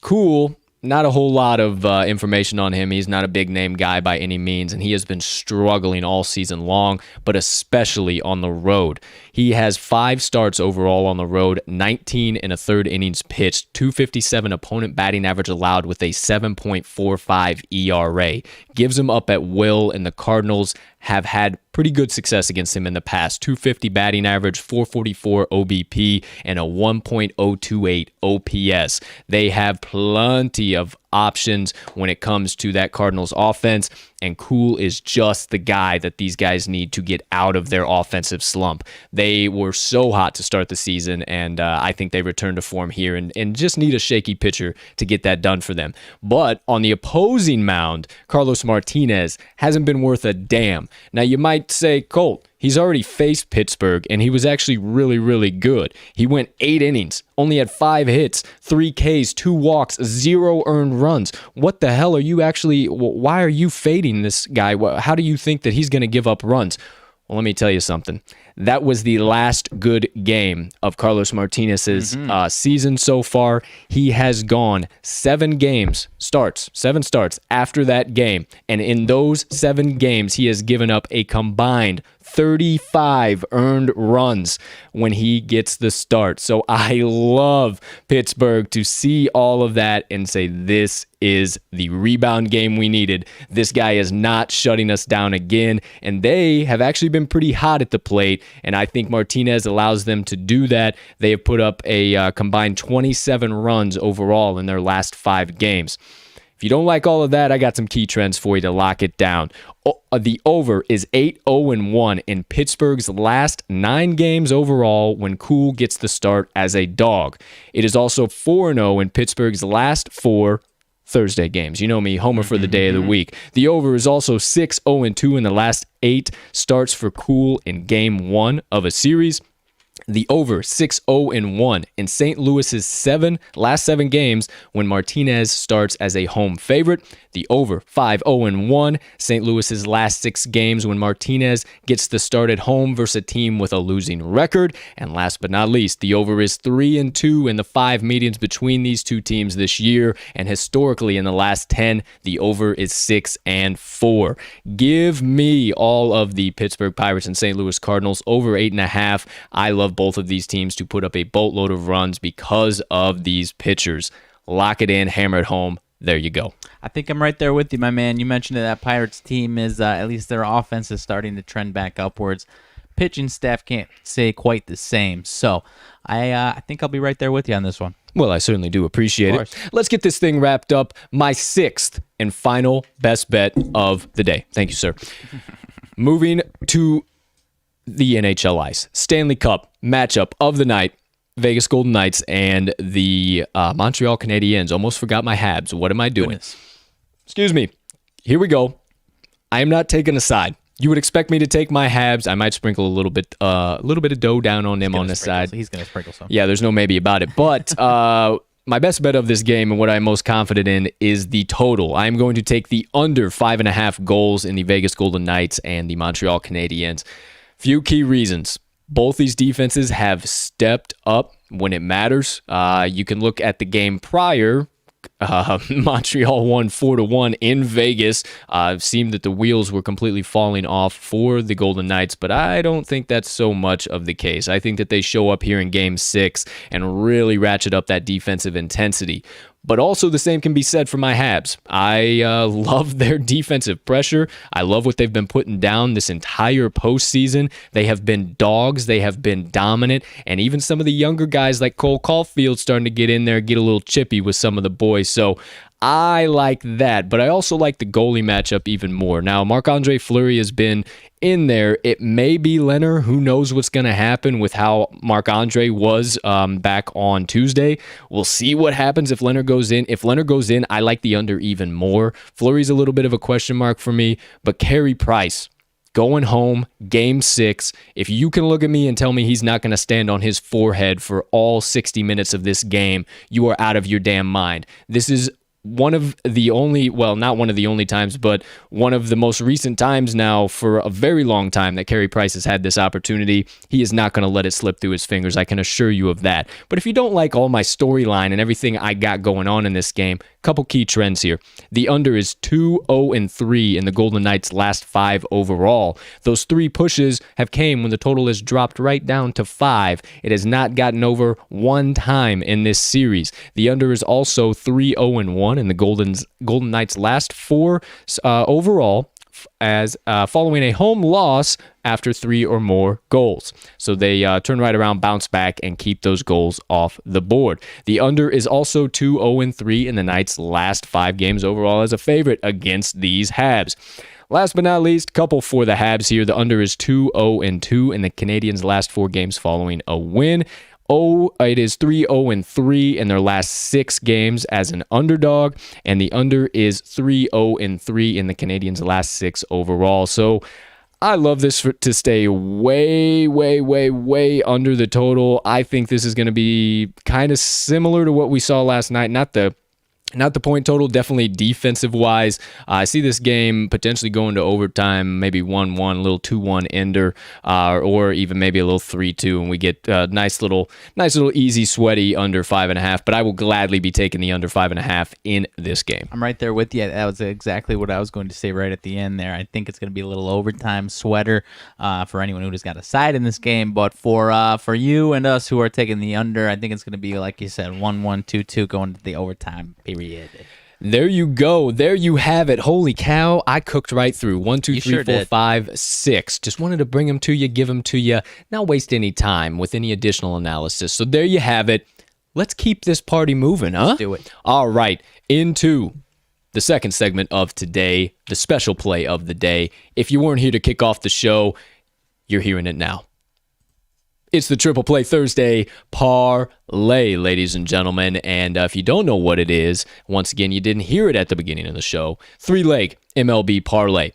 Kuhl Not a whole lot of information on him. He's not a big name guy by any means, and he has been struggling all season long, but especially on the road. He has 5 starts overall on the road, 19 and a third innings pitched, 257 opponent batting average allowed with a 7.45 ERA. Gives him up at will, and the Cardinals have had pretty good success against him in the past. 250 batting average, 444 OBP, and a 1.028 OPS. They have plenty of options when it comes to that Cardinals offense, and Cool is just the guy that these guys need to get out of their offensive slump. They were so hot to start the season, and I think they returned to form here and just need a shaky pitcher to get that done for them. But on the opposing mound, Carlos Martinez hasn't been worth a damn. Now, you might say, Colt, he's already faced Pittsburgh, and he was actually really, really good. He went 8 innings, only had 5 hits, 3 Ks, 2 walks, 0 earned runs. What the hell are you actually, why are you fading this guy? How do you think that he's going to give up runs? Well, let me tell you something. That was the last good game of Carlos Martinez's season so far. He has gone 7 starts after that game. And in those 7 games, he has given up a combined 35 earned runs when he gets the start. So I love Pittsburgh to see all of that and say, this is the rebound game we needed. This guy is not shutting us down again. And they have actually been pretty hot at the plate, and I think Martinez allows them to do that. They have put up a combined 27 runs overall in their last 5 games. If you don't like all of that, I got some key trends for you to lock it down. The over is 8-0-1 in Pittsburgh's last 9 games overall when Cool gets the start as a dog. It is also 4-0 in Pittsburgh's last 4 Thursday games. You know me, homer for the day of the week. The over is also 6-0-2 in the last 8 starts for Cool in game 1 of a series. The over 6-0-1 in St. Louis's last 7 games when Martinez starts as a home favorite. The over 5-0-1 St. Louis's last 6 games when Martinez gets the start at home versus a team with a losing record. And last but not least, the over is 3-2 in the 5 meetings between these 2 teams this year. And historically in the last 10, the over is 6-4. Give me all of the Pittsburgh Pirates and St. Louis Cardinals over 8.5. I love both of these teams to put up a boatload of runs because of these pitchers. Lock it in, hammer it home. There you go. I think I'm right there with you, my man. You mentioned that Pirates team is, at least their offense is starting to trend back upwards. Pitching staff can't say quite the same. So I think I'll be right there with you on this one. Well, I certainly do appreciate it. Let's get this thing wrapped up. My 6th and final best bet of the day. Thank you, sir. Moving to the NHL ice. Stanley Cup matchup of the night. Vegas Golden Knights and the Montreal Canadiens. Almost forgot my Habs. What am I doing? Goodness. Excuse me. Here we go. I am not taking a side. You would expect me to take my Habs. I might sprinkle a little bit of dough down on them on this side. He's going to sprinkle some. Yeah, there's no maybe about it. But my best bet of this game and what I'm most confident in is the total. I'm going to take the under 5.5 goals in the Vegas Golden Knights and the Montreal Canadiens. Few key reasons. Both these defenses have stepped up when it matters. You can look at the game prior. Montreal won 4-1 in Vegas. It seemed that the wheels were completely falling off for the Golden Knights, but I don't think that's so much of the case. I think that they show up here in Game 6 and really ratchet up that defensive intensity. But also the same can be said for my Habs. I love their defensive pressure. I love what they've been putting down this entire postseason. They have been dogs. They have been dominant. And even some of the younger guys like Cole Caulfield starting to get in there, get a little chippy with some of the boys. So I like that, but I also like the goalie matchup even more. Now, Marc-Andre Fleury has been in there. It may be Leonard. Who knows what's going to happen with how Marc-Andre was back on Tuesday. We'll see what happens if Leonard goes in. If Leonard goes in, I like the under even more. Fleury's a little bit of a question mark for me, but Carey Price, going home, Game 6. If you can look at me and tell me he's not going to stand on his forehead for all 60 minutes of this game, you are out of your damn mind. This is one of the only, well, not one of the only times, but one of the most recent times now for a very long time that Carey Price has had this opportunity. He is not going to let it slip through his fingers. I can assure you of that. But if you don't like all my storyline and everything I got going on in this game, couple key trends here. The under is 2-0-3 in the Golden Knights' last 5 overall. Those 3 pushes have came when the total has dropped right down to 5. It has not gotten over 1 time in this series. The under is also 3-0-1 in the Golden Knights' last 4 overall, as following a home loss after 3 or more goals. So they turn right around, bounce back, and keep those goals off the board. The under is also 2-0-3 in the Knights' last 5 games overall as a favorite against these Habs. Last but not least, couple for the Habs here. The under is 2-0-2 in the Canadiens' last 4 games following a win. It is 3-0-3 in their last 6 games as an underdog, and the under is 3-0-3 in the Canadiens' last 6 overall. So I love this to stay way, way, way, way under the total. I think this is going to be kind of similar to what we saw last night. Not the point total, definitely defensive-wise. I see this game potentially going to overtime, maybe 1-1, a little 2-1 ender, or even maybe a little 3-2, and we get a nice little easy, sweaty under 5.5. But I will gladly be taking the under 5.5 in this game. I'm right there with you. That was exactly what I was going to say right at the end there. I think it's going to be a little overtime sweater for anyone who just got a side in this game. But for you and us who are taking the under, I think it's going to be, like you said, 1-1, 2-2 going to the overtime period. There you go. There you have it. Holy cow. I cooked right through. 1, 2, 3, 4, 5, 6. Just wanted to bring them to you, give them to you, not waste any time with any additional analysis. So there you have it. Let's keep this party moving, huh? Let's do it. All right. Into the second segment of today, the special play of the day. If you weren't here to kick off the show, you're hearing it now. It's the Triple Play Thursday Parlay, ladies and gentlemen. And if you don't know what it is, once again, you didn't hear it at the beginning of the show. 3-leg MLB Parlay.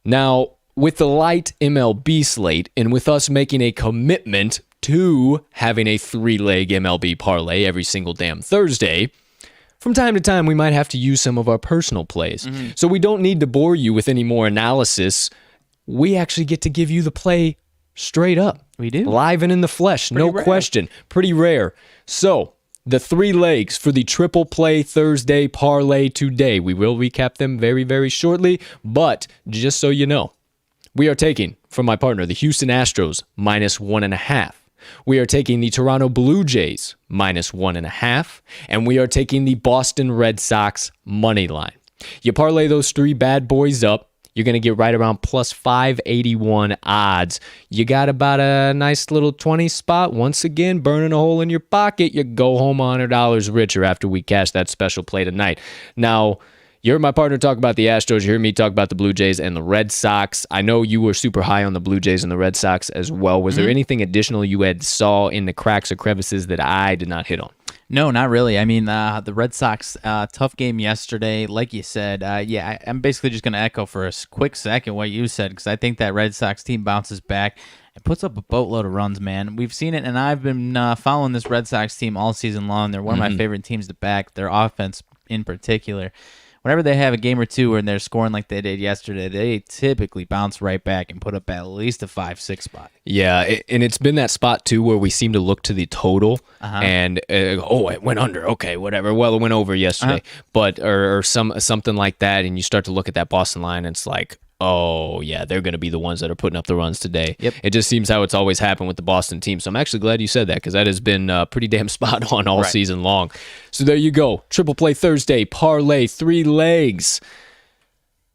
Now, with the light MLB slate, and with us making a commitment to having a 3-leg MLB Parlay every single damn Thursday, from time to time, we might have to use some of our personal plays. So we don't need to bore you with any more analysis. We actually get to give you the play straight up. We do. Live and in the flesh, no question. Pretty rare. So, the 3 legs for the Triple Play Thursday Parlay today. We will recap them very, very shortly, but just so you know, we are taking, from my partner, the Houston Astros, -1.5. We are taking the Toronto Blue Jays, -1.5. And we are taking the Boston Red Sox money line. You parlay those 3 bad boys up, you're going to get right around plus 581 odds. You got about a nice little 20 spot. Once again, burning a hole in your pocket. You go home $100 richer after we cash that special play tonight. Now, you heard my partner talk about the Astros. You heard me talk about the Blue Jays and the Red Sox. I know you were super high on the Blue Jays and the Red Sox as well. Was there anything additional you had saw in the cracks or crevices that I did not hit on? No, not really. I mean, the Red Sox, tough game yesterday. Like you said, I'm basically just going to echo for a quick second what you said, because I think that Red Sox team bounces back and puts up a boatload of runs, man. We've seen it, and I've been following this Red Sox team all season long. They're one of my favorite teams to back, their offense in particular. Whenever they have a game or two and they're scoring like they did yesterday, they typically bounce right back and put up at least a 5-6 spot. Yeah, and it's been that spot, too, where we seem to look to the total and, it went under. Okay, whatever. Well, it went over yesterday. But or something like that, and you start to look at that Boston line, and it's like, oh, yeah, they're going to be the ones that are putting up the runs today. Yep. It just seems how it's always happened with the Boston team. So I'm actually glad you said that, because that has been pretty damn spot on all season long. So there you go. Triple Play Thursday, Parlay, 3 legs.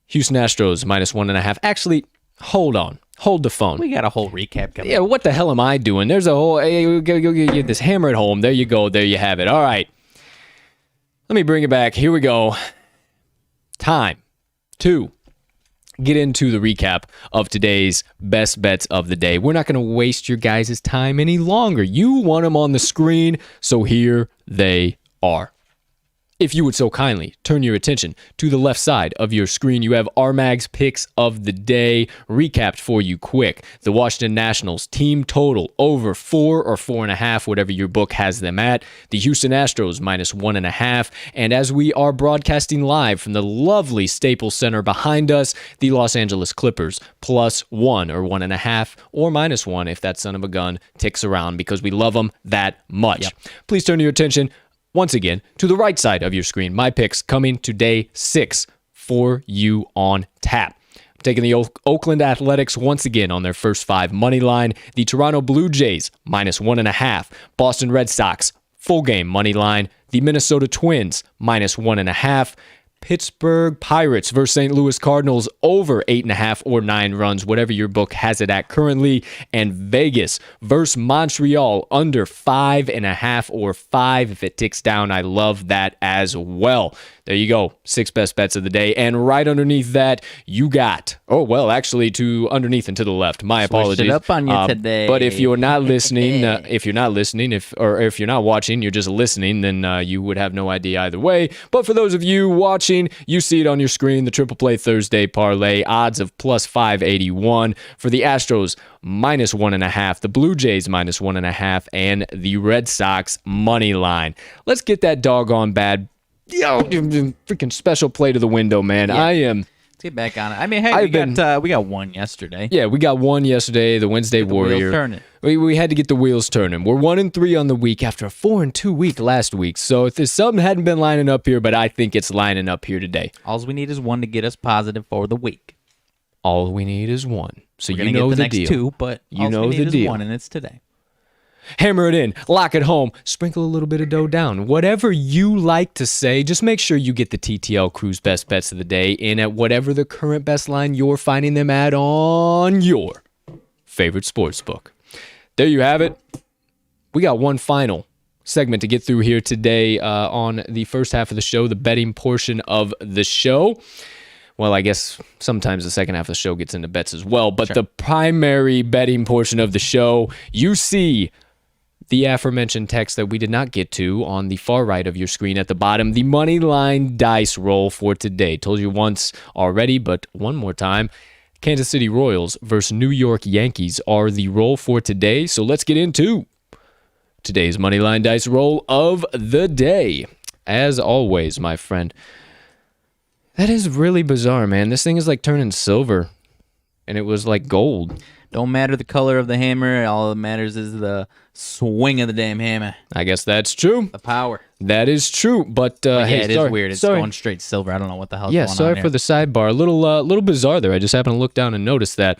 Houston Astros -1.5. Actually, hold on. Hold the phone. We got a whole recap coming. Yeah, what the hell am I doing? There's a whole... Hey, go get this hammer at home. There you go. There you have it. All right. Let me bring it back. Here we go. Time to get into the recap of today's best bets of the day. We're not going to waste your guys' time any longer. You want them on the screen, so here they are. If you would so kindly turn your attention to the left side of your screen, you have RMags picks of the day recapped for you quick. The Washington Nationals team total over 4 or 4.5, whatever your book has them at. The Houston Astros -1.5. And as we are broadcasting live from the lovely Staples Center behind us, the Los Angeles Clippers +1 or 1.5 or -1 if that son of a gun ticks around, because we love them that much. Please turn your attention once again, to the right side of your screen, my picks coming to day 6 for you on tap. I'm taking the Oakland Athletics once again on their first 5 money line. The Toronto Blue Jays -1.5. Boston Red Sox full game money line. The Minnesota Twins -1.5. Pittsburgh Pirates versus St. Louis Cardinals over 8.5 or 9 runs, whatever your book has it at currently. And Vegas versus Montreal under 5.5 or 5 if it ticks down. I love that as well. There you go. 6 best bets of the day. And right underneath that, you got, actually to underneath and to the left. My apologies. Switched it up on you today. But if you're not listening, if you're not watching, you're just listening, then you would have no idea either way. But for those of you watching, you see it on your screen, the Triple Play Thursday Parlay, odds of plus 581 for the Astros -1.5, the Blue Jays -1.5, and the Red Sox money line. Let's get that doggone bad freaking special play to the window, man. Yeah. Let's get back on it. I mean, hey, we got one yesterday. Yeah, we got one yesterday, the Wednesday Warrior. Wheels turning. We had to get the wheels turning. We're 1-3 on the week after a 4-2 week last week. So if there's something hadn't been lining up here, but I think it's lining up here today. All we need is one to get us positive for the week. All we need is one. So We're you know get the next deal. 2, but you know we need the deal. Is one, and it's today. Hammer it in, lock it home, sprinkle a little bit of dough down. Whatever you like to say, just make sure you get the TTL Crew's best bets of the day in at whatever the current best line you're finding them at on your favorite sportsbook. There you have it. We got one final segment to get through here today on the first half of the show, the betting portion of the show. Well, I guess sometimes the second half of the show gets into bets as well, but the primary betting portion of the show, you see the aforementioned text that we did not get to on the far right of your screen at the bottom, the Moneyline Dice roll for today. Told you once already, but one more time. Kansas City Royals versus New York Yankees are the roll for today. So let's get into today's Moneyline Dice roll of the day. As always, my friend, that is really bizarre, man. This thing is like turning silver, and it was like gold. Don't matter the color of the hammer. All that matters is the swing of the damn hammer. I guess that's true. The power. That is true, but hey, it is weird. It's going straight silver. I don't know what the hell's going on. Yeah, sorry for the sidebar. A little bizarre there. I just happened to look down and notice that.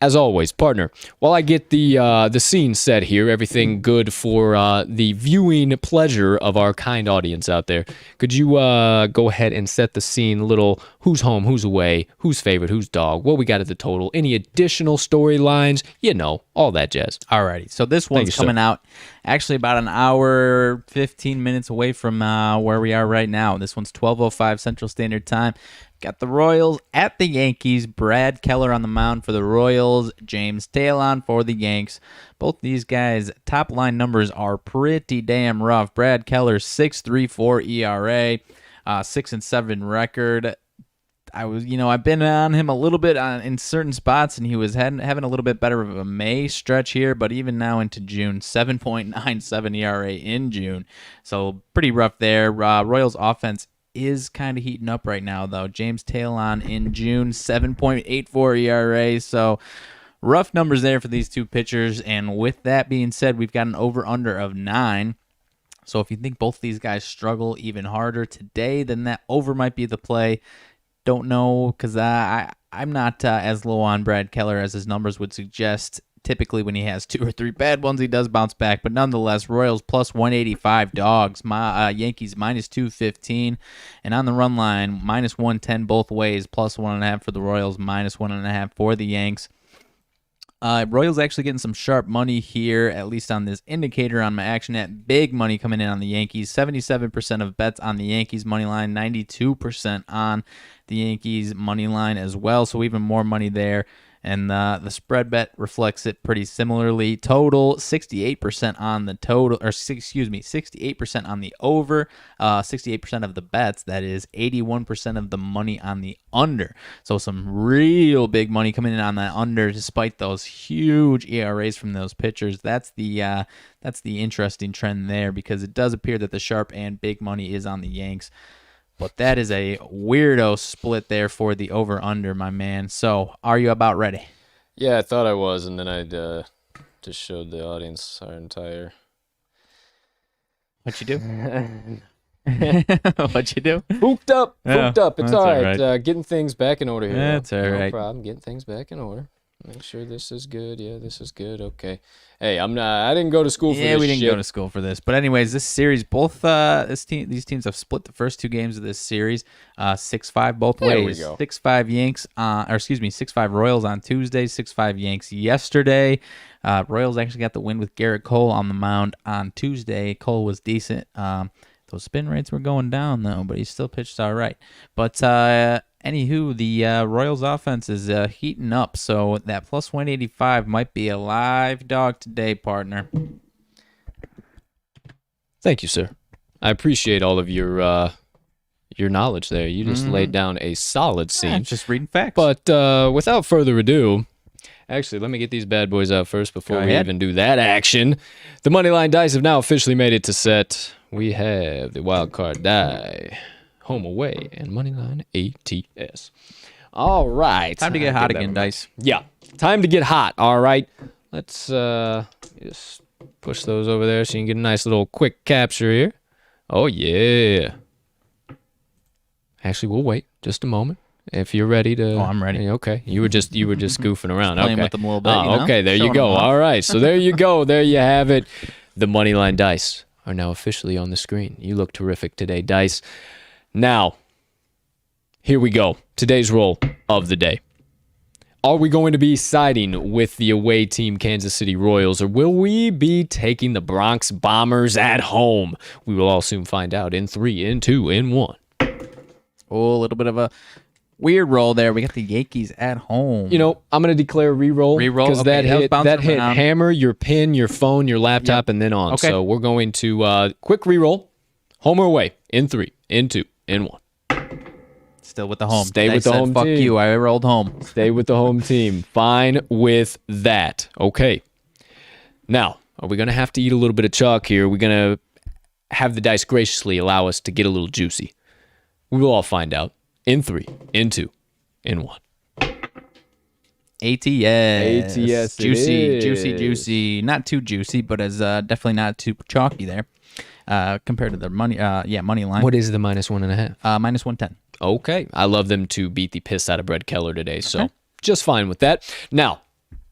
As always, partner, while I get the scene set here, everything good for the viewing pleasure of our kind audience out there, could you go ahead and set the scene, little who's home, who's away, who's favorite, who's dog, what we got at the total, any additional storylines, all that jazz. Alrighty, so this one's coming out actually about an hour, 15 minutes away from where we are right now. This one's 12:05 Central Standard Time. Got the Royals at the Yankees. Brad Keller on the mound for the Royals. James Taylor for the Yanks. Both these guys' top line numbers are pretty damn rough. Brad Keller 6.34 ERA, 6-7 record. I've been on him a little bit in certain spots, and he was having a little bit better of a May stretch here, but even now into June, 7.97 ERA in June. So pretty rough there. Royals offense is kind of heating up right now, though. James Taylor in June, 7.84 ERA. So rough numbers there for these two pitchers. And with that being said, we've got an over-under of 9. So if you think both these guys struggle even harder today, then that over might be the play. Don't know, because I'm not as low on Brad Keller as his numbers would suggest. Typically, when he has 2 or 3 bad ones, he does bounce back. But nonetheless, Royals plus 185 dogs. Yankees minus 215. And on the run line, minus 110 both ways. Plus 1.5 for the Royals, minus 1.5 for the Yanks. Royals actually getting some sharp money here, at least on this indicator on my action net. Big money coming in on the Yankees. 77% of bets on the Yankees money line. 92% on the Yankees money line as well. So even more money there. And the spread bet reflects it pretty similarly. Total 68% on the total, 68% on the over, 68% of the bets. That is 81% of the money on the under. So some real big money coming in on that under, despite those huge ERAs from those pitchers. That's the interesting trend there, because it does appear that the sharp and big money is on the Yanks. But that is a weirdo split there for the over-under, my man. So, are you about ready? Yeah, I thought I was, and then I just showed the audience our entire What you do? What you do? Spooked up. It's that's all all right. Getting things back in order here. That's all no right. problem. Getting things back in order. Make sure this is good. Yeah, this is good. Okay. Hey, I didn't go to school for this. Yeah, we didn't shit. go to school for this. But anyways, this series, both these teams have split the first two games of this series, 6-5 both There ways. we go. 6-5 Yanks, 6-5 Royals on Tuesday, 6-5 Yanks yesterday. Royals actually got the win with Garrett Cole on the mound on Tuesday. Cole was decent. Those spin rates were going down though, but he still pitched all right. But anywho, the Royals offense is heating up, so that plus 185 might be a live dog today, partner. Thank you, sir. I appreciate all of your knowledge there. You just laid down a solid scene. Just reading facts. But without further ado, actually, let me get these bad boys out first before Go we ahead. even do that action. The Moneyline Dice have now officially made it to set. We have the wild card die, home away, and Moneyline ATS. All right. Time to get hot again, Dice. Yeah, time to get hot. All right. Let's just push those over there so you can get a nice little quick capture here. Oh, yeah. Actually, we'll wait just a moment. If you're ready to... Oh, I'm ready. Okay. You were just goofing around. Playing okay. with them a little bit, you know? Okay, there you Showing go. them off. All right. So there you go. There you have it. The Moneyline Dice are now officially on the screen. You look terrific today, Dice. Now, here we go. Today's roll of the day. Are we going to be siding with the away team Kansas City Royals, or will we be taking the Bronx Bombers at home? We will all soon find out in 3, in 2, in 1. Oh, a little bit of a weird roll there. We got the Yankees at home. You know, I'm going to declare re-roll. Re-roll? Because Okay, that was bouncing that hit around. hammer, your pin, your phone, your laptop, and then on. Okay. So we're going to quick re-roll. Home or away in 3, in 2, in 1. Still with the home. Stay Dice with the said, home Fuck team. you. I rolled home. Stay with the home team. Fine with that. Okay. Now, are we going to have to eat a little bit of chalk here? Are we going to have the dice graciously allow us to get a little juicy? We will all find out in 3, in 2, in 1. ATS. ATS it Juicy. Not too juicy, but as definitely not too chalky there. Compared to the money line. What is the -1.5? Minus 110. Okay. I love them to beat the piss out of Brett Keller today, so just fine with that. Now,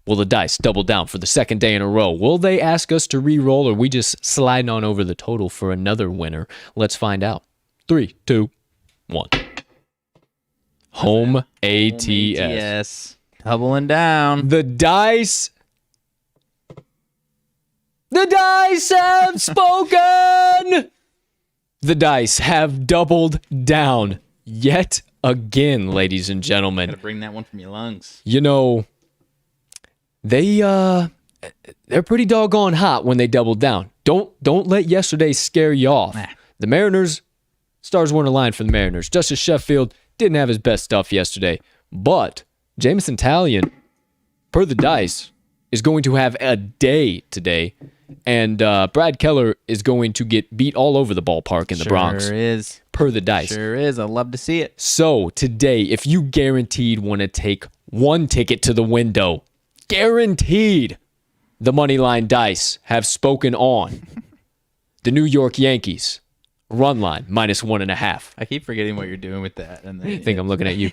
will the dice double down for the second day in a row? Will they ask us to re-roll, or are we just sliding on over the total for another winner? Let's find out. 3, 2, 1. Home ATS. ATS. Doubling down. The dice have spoken. The dice have doubled down yet again, ladies and gentlemen. Gotta bring that one from your lungs. You know, they're pretty doggone hot when they double down. Don't let yesterday scare you off. Nah. The Mariners, stars weren't aligned for the Mariners. Justice Sheffield didn't have his best stuff yesterday, but Jameson Taillon, per the dice, is going to have a day today, and Brad Keller is going to get beat all over the ballpark in the Bronx, Sure is. per the dice. Sure is. I love to see it. So today, if you guaranteed want to take one ticket to the window, guaranteed, the Moneyline Dice have spoken on the New York Yankees run line -1.5. I keep forgetting what you're doing with that. And I think I'm looking at you.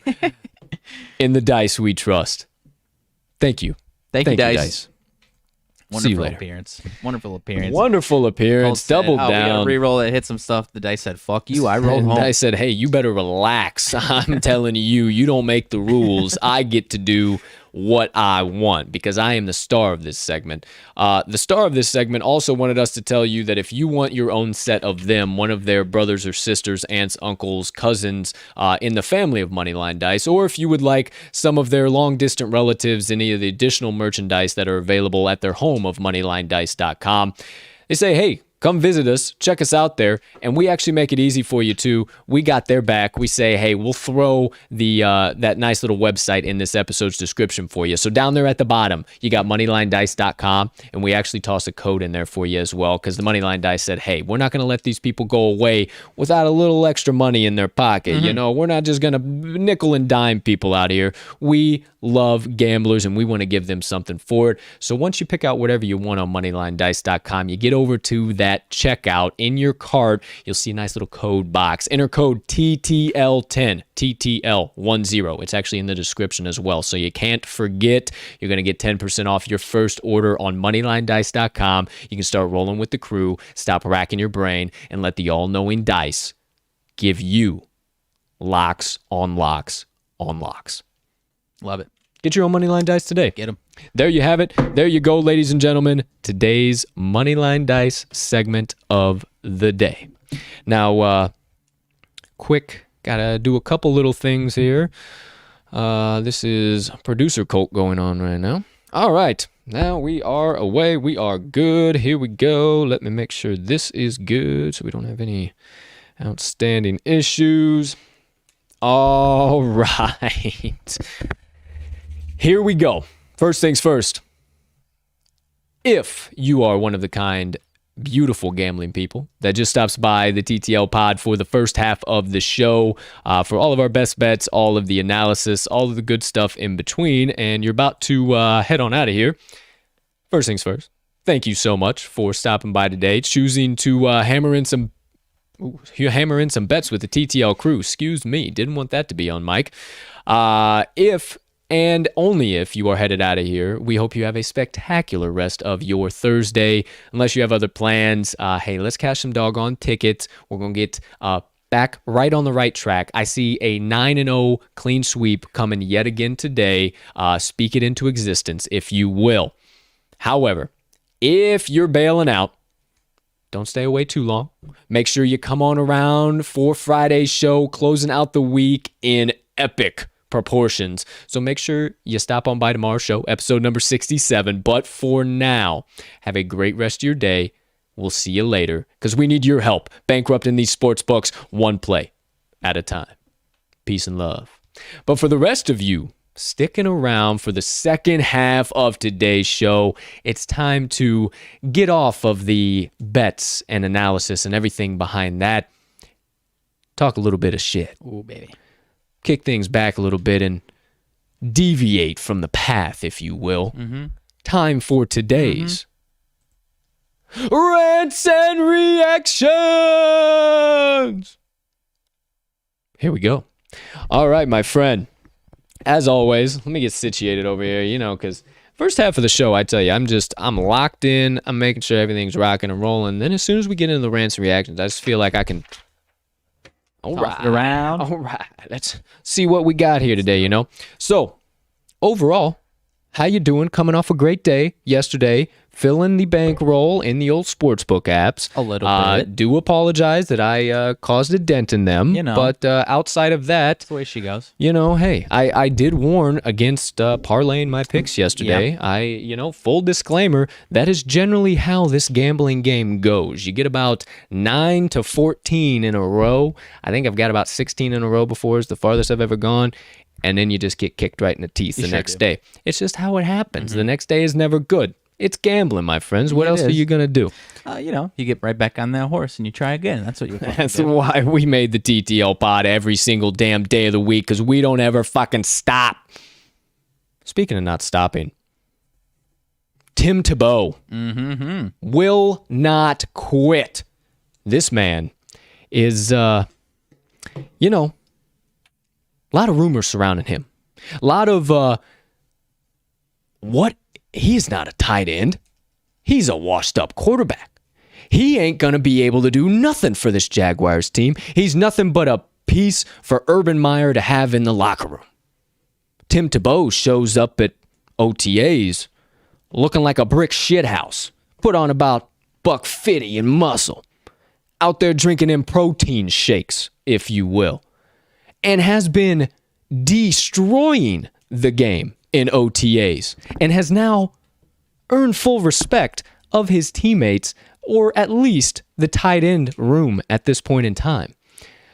In the dice we trust. Thank you. Thank you, Dice. See you Wonderful later. appearance. Wonderful appearance. Wonderful Cole appearance. said, Double We gotta down. re-roll it. Hit some stuff. The dice said, "Fuck you." I rolled And home. I said, hey, you better relax. I'm telling you, you don't make the rules. I get to do what I want because I am the star of this segment. The star of this segment also wanted us to tell you that if you want your own set of them, one of their brothers or sisters, aunts, uncles, cousins in the family of Moneyline Dice, or if you would like some of their long-distant relatives, any of the additional merchandise that are available at their home of MoneylineDice.com, they say, hey, come visit us, check us out there, and we actually make it easy for you too. We got their back. We say, hey, we'll throw the that nice little website in this episode's description for you. So down there at the bottom, you got MoneylineDice.com, and we actually toss a code in there for you as well, because the Moneyline Dice said, hey, we're not going to let these people go away without a little extra money in their pocket. You know, we're not just going to nickel and dime people out here. We love gamblers, and we want to give them something for it. So once you pick out whatever you want on MoneylineDice.com, you get over to that at checkout. In your cart, you'll see a nice little code box. Enter code TTL10, TTL10. It's actually in the description as well, so you can't forget. You're going to get 10% off your first order on MoneylineDice.com. You can start rolling with the crew, stop racking your brain, and let the all-knowing dice give you locks on locks on locks. Love it. Get your own Moneyline Dice today. Get them. There you have it. There you go, ladies and gentlemen. Today's Moneyline Dice segment of the day. Now, gotta do a couple little things here. This is producer Colt going on right now. All right. Now we are away. We are good. Here we go. Let me make sure this is good so we don't have any outstanding issues. All right. Here we go. First things first. If you are one of the kind, beautiful gambling people that just stops by the TTL pod for the first half of the show, for all of our best bets, all of the analysis, all of the good stuff in between, and you're about to head on out of here, first things first, thank you so much for stopping by today, choosing to hammer in some bets with the TTL crew. Excuse me, didn't want that to be on mic. If and only if you are headed out of here, we hope you have a spectacular rest of your Thursday. Unless you have other plans, hey, let's cash some doggone tickets. We're going to get back right on the right track. I see a 9-0 clean sweep coming yet again today. Speak it into existence, if you will. However, if you're bailing out, don't stay away too long. Make sure you come on around for Friday's show, closing out the week in epic proportions. So make sure you stop on by tomorrow's show, episode number 67. But for now, have a great rest of your day. We'll see you later because we need your help bankrupting these sports books one play at a time. Peace and love. But for the rest of you sticking around for the second half of today's show, it's time to get off of the bets and analysis and everything behind that. Talk a little bit of shit. Ooh, baby. Kick things back a little bit and deviate from the path, if you will. Time for today's Rants and Reactions. Here we go. All right, my friend. As always, let me get situated over here, because first half of the show, I tell you, I'm locked in. I'm making sure everything's rocking and rolling. Then as soon as we get into the Rants and Reactions, I just feel like I can... All right. Let's see what we got here today, So, overall, how you doing? Coming off a great day yesterday, filling the bankroll in the old sportsbook apps. A little bit. Do apologize that I caused a dent in them. But outside of that, That's the way she goes. Hey, I did warn against parlaying my picks yesterday. Yep. Full disclaimer, that is generally how this gambling game goes. You get about 9 to 14 in a row. I think I've got about 16 in a row before is the farthest I've ever gone. And then you just get kicked right in the teeth the next day. It's just how it happens. The next day is never good. It's gambling, my friends. What else are you going to do? You get right back on that horse and you try again. That's what you want. That's why we made the TTL pod every single damn day of the week, because we don't ever fucking stop. Speaking of not stopping, Tim Tebow will not quit. This man is, a lot of rumors surrounding him. A lot of, he's not a tight end. He's a washed-up quarterback. He ain't going to be able to do nothing for this Jaguars team. He's nothing but a piece for Urban Meyer to have in the locker room. Tim Tebow shows up at OTAs looking like a brick shithouse. Put on about $150 in muscle. Out there drinking in protein shakes, if you will. And has been destroying the game in OTAs, and has now earned full respect of his teammates, or at least the tight end room at this point in time.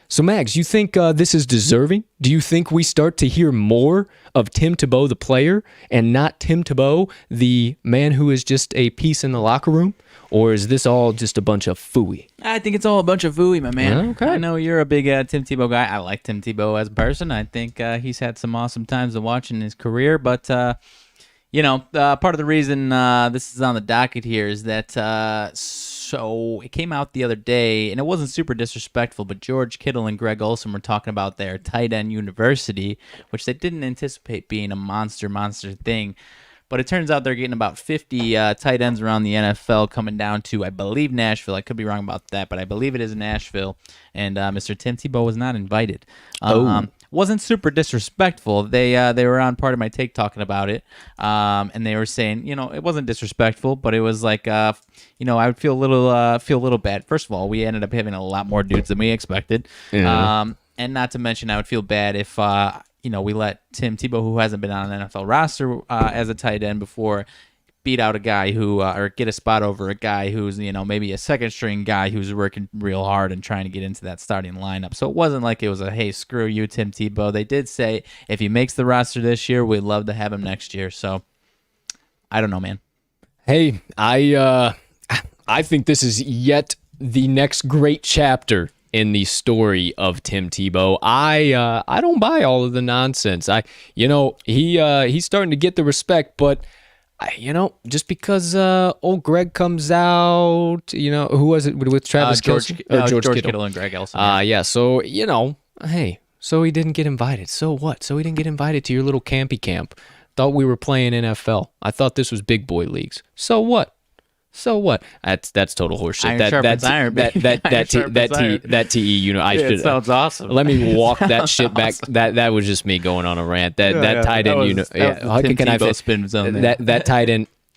So, Mags, you think this is deserving? Do you think we start to hear more of Tim Tebow, the player, and not Tim Tebow, the man who is just a piece in the locker room? Or is this all just a bunch of phooey? I think it's all a bunch of phooey, my man. Okay. I know you're a big Tim Tebow guy. I like Tim Tebow as a person. I think he's had some awesome times to watch in his career. But, part of the reason this is on the docket here is that So it came out the other day, and it wasn't super disrespectful, but George Kittle and Greg Olson were talking about their tight end university, which they didn't anticipate being a monster thing. But it turns out they're getting about 50 tight ends around the NFL coming down to, I believe, Nashville. I could be wrong about that, but I believe it is Nashville. And Mr. Tim Tebow was not invited. Wasn't super disrespectful. They were on part of my take talking about it, and they were saying, it wasn't disrespectful, but it was like, I would feel a little bad. First of all, we ended up having a lot more dudes than we expected, and not to mention, I would feel bad if we let Tim Tebow, who hasn't been on an NFL roster as a tight end before, beat out a guy who, or get a spot over a guy who's, maybe a second string guy who's working real hard and trying to get into that starting lineup. So it wasn't like it was a, hey, screw you, Tim Tebow. They did say if he makes the roster this year, we'd love to have him next year. So I don't know, man. Hey, I think this is yet the next great chapter in the story of Tim Tebow. I don't buy all of the nonsense. He's starting to get the respect, but just because old Greg comes out, who was it with Travis Kelce? George Kittle and Greg Olson. Yeah. So, hey, so he didn't get invited. So what? So he didn't get invited to your little campy camp. Thought we were playing NFL. I thought this was big boy leagues. So what? So what? That's total horseshit. That TE, it sounds awesome. Let me walk that shit back. That was just me going on a rant. That tight end,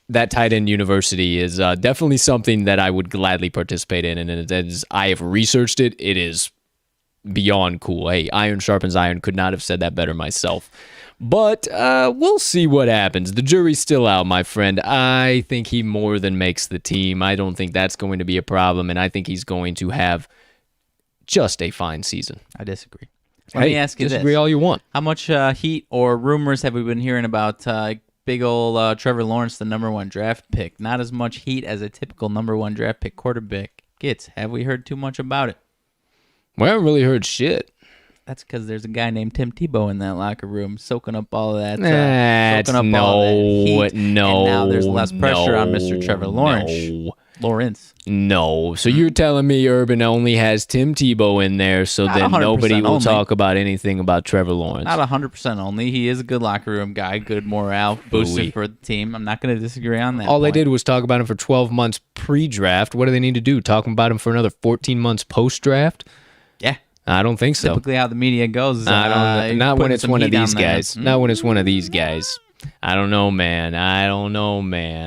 that tight end university is definitely something that I would gladly participate in, and as I have researched it, it is beyond cool. Hey, iron sharpens iron. Could not have said that better myself. But we'll see what happens. The jury's still out, my friend. I think he more than makes the team. I don't think that's going to be a problem, and I think he's going to have just a fine season. I disagree. Let me ask you this. Disagree all you want. How much heat or rumors have we been hearing about big old Trevor Lawrence, the number one draft pick? Not as much heat as a typical number one draft pick quarterback gets. Have we heard too much about it? We haven't really heard shit. That's because there's a guy named Tim Tebow in that locker room soaking up all of that. All that heat. And now there's less pressure on Mr. Trevor Lawrence. No. So you're telling me Urban only has Tim Tebow in there so then nobody will talk about anything about Trevor Lawrence? Not 100% only. He is a good locker room guy, good morale, boosted for the team. I'm not going to disagree on that. All they did was talk about him for 12 months pre-draft. What do they need to do? Talk about him for another 14 months post-draft? Yeah. I don't think so. Typically how the media goes. Not when it's one of these guys. Not when it's one of these guys. I don't know, man.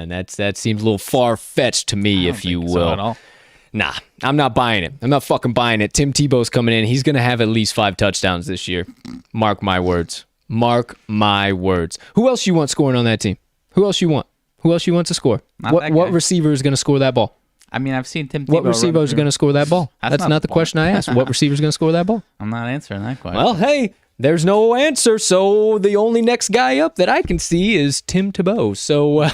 That seems a little far-fetched to me, if you will. So at all. Nah, I'm not buying it. I'm not fucking buying it. Tim Tebow's coming in. He's going to have at least 5 touchdowns this year. Mark my words. Mark my words. Who else you want scoring on that team? Who else you want? Who else you want to score? What receiver is going to score that ball? I mean, I've seen Tim Tebow. What receiver is going to score that ball? That's not the question I asked. What receiver is going to score that ball? I'm not answering that question. Well, hey, there's no answer, so the only next guy up that I can see is Tim Tebow. So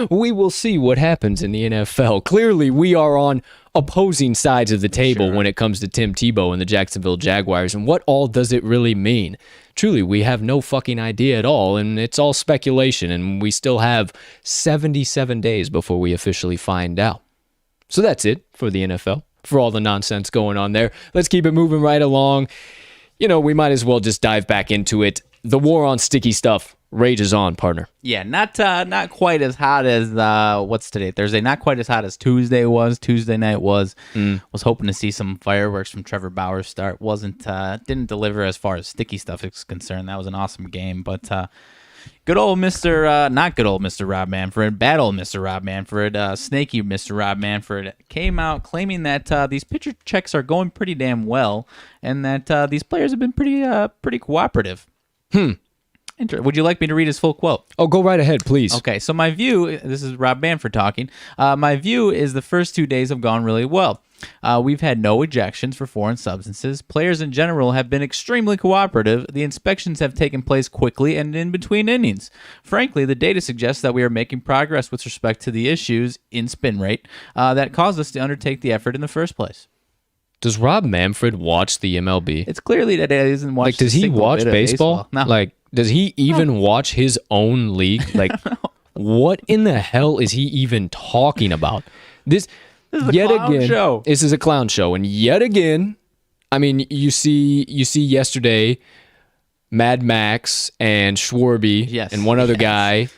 we will see what happens in the NFL. Clearly, we are on opposing sides of the table when it comes to Tim Tebow and the Jacksonville Jaguars. And what all does it really mean? Truly, we have no fucking idea at all, and it's all speculation, and we still have 77 days before we officially find out. So that's it for the NFL, for all the nonsense going on there. Let's keep it moving right along. We might as well just dive back into it. The war on sticky stuff rages on, partner. Yeah, not quite as hot as, what's today, Thursday? Not quite as hot as Tuesday was. Tuesday night was. Was hoping to see some fireworks from Trevor Bauer's start. Didn't deliver as far as sticky stuff is concerned. That was an awesome game, but... good old not good old Mr. Rob Manfred, bad old Mr. Rob Manfred, snaky Mr. Rob Manfred came out claiming that these pitcher checks are going pretty damn well, and that these players have been pretty cooperative. Would you like me to read his full quote? Oh, go right ahead, please. Okay, so my view, this is Rob Manfred talking, my view is the first 2 days have gone really well. We've had no ejections for foreign substances. Players in general have been extremely cooperative. The inspections have taken place quickly and in between innings. Frankly, the data suggests that we are making progress with respect to the issues in spin rate that caused us to undertake the effort in the first place. Does Rob Manfred watch the MLB? It's clearly that he doesn't watch. Like, does he watch baseball? No. Like, does he even watch his own league? Like, what in the hell is he even talking about? This is a yet clown again, show. this is a clown show, and yet again, I mean, you see yesterday, Mad Max and Schwarby and one other guy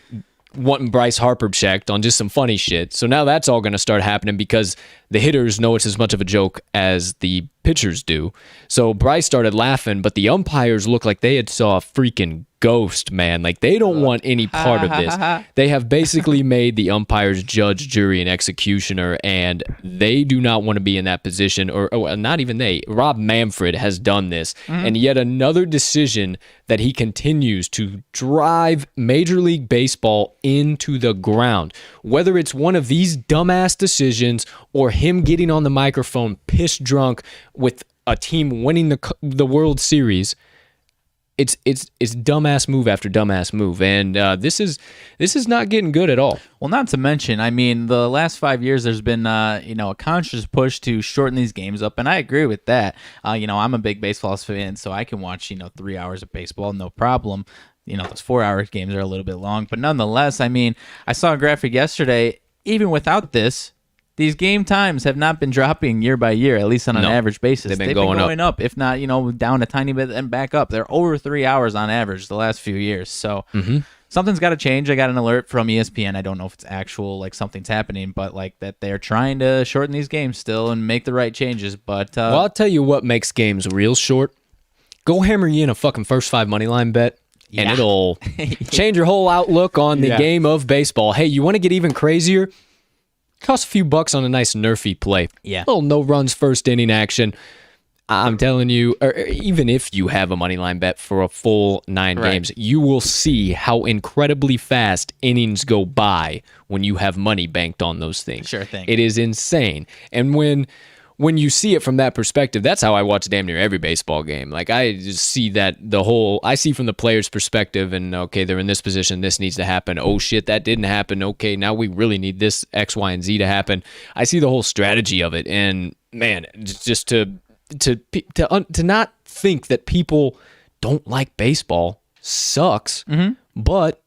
wanting Bryce Harper checked on just some funny shit. So now that's all going to start happening because the hitters know it's as much of a joke as the pitchers do. So Bryce started laughing, but the umpires look like they had saw a freaking ghost, man. Like they don't want any part of this. They have basically made the umpires judge, jury, and executioner, and they do not want to be in that position, or not even they. Rob Manfred has done this, and yet another decision that he continues to drive Major League Baseball into the ground. Whether it's one of these dumbass decisions or him getting on the microphone piss drunk with a team winning the World Series, it's dumbass move after dumbass move, and this is not getting good at all. Well, not to mention, I mean, the last 5 years there's been a conscious push to shorten these games up, and I agree with that. I'm a big baseball fan, so I can watch 3 hours of baseball no problem. Those 4-hour games are a little bit long, but nonetheless, I mean, I saw a graphic yesterday. Even without this, these game times have not been dropping year by year, at least on an average basis. They've been going up, if not, down a tiny bit and back up. They're over 3 hours on average the last few years. So something's got to change. I got an alert from ESPN. I don't know if it's actual, like something's happening, but like that they're trying to shorten these games still and make the right changes. But well, I'll tell you what makes games real short. Go hammer you in a fucking first 5 money line bet. Yeah. And it'll change your whole outlook on the game of baseball. Hey, you want to get even crazier? Cost a few bucks on a nice nerfy play. Yeah. Little no runs first inning action. I'm telling you, or even if you have a money line bet for a full 9 games, you will see how incredibly fast innings go by when you have money banked on those things. Sure thing. It is insane. And when you see it from that perspective, that's how I watch damn near every baseball game. Like I just see that I see from the player's perspective, and okay, they're in this position, this needs to happen. Oh shit, that didn't happen. Okay, now we really need this X, Y, and Z to happen. I see the whole strategy of it, and man, just to not think that people don't like baseball sucks, but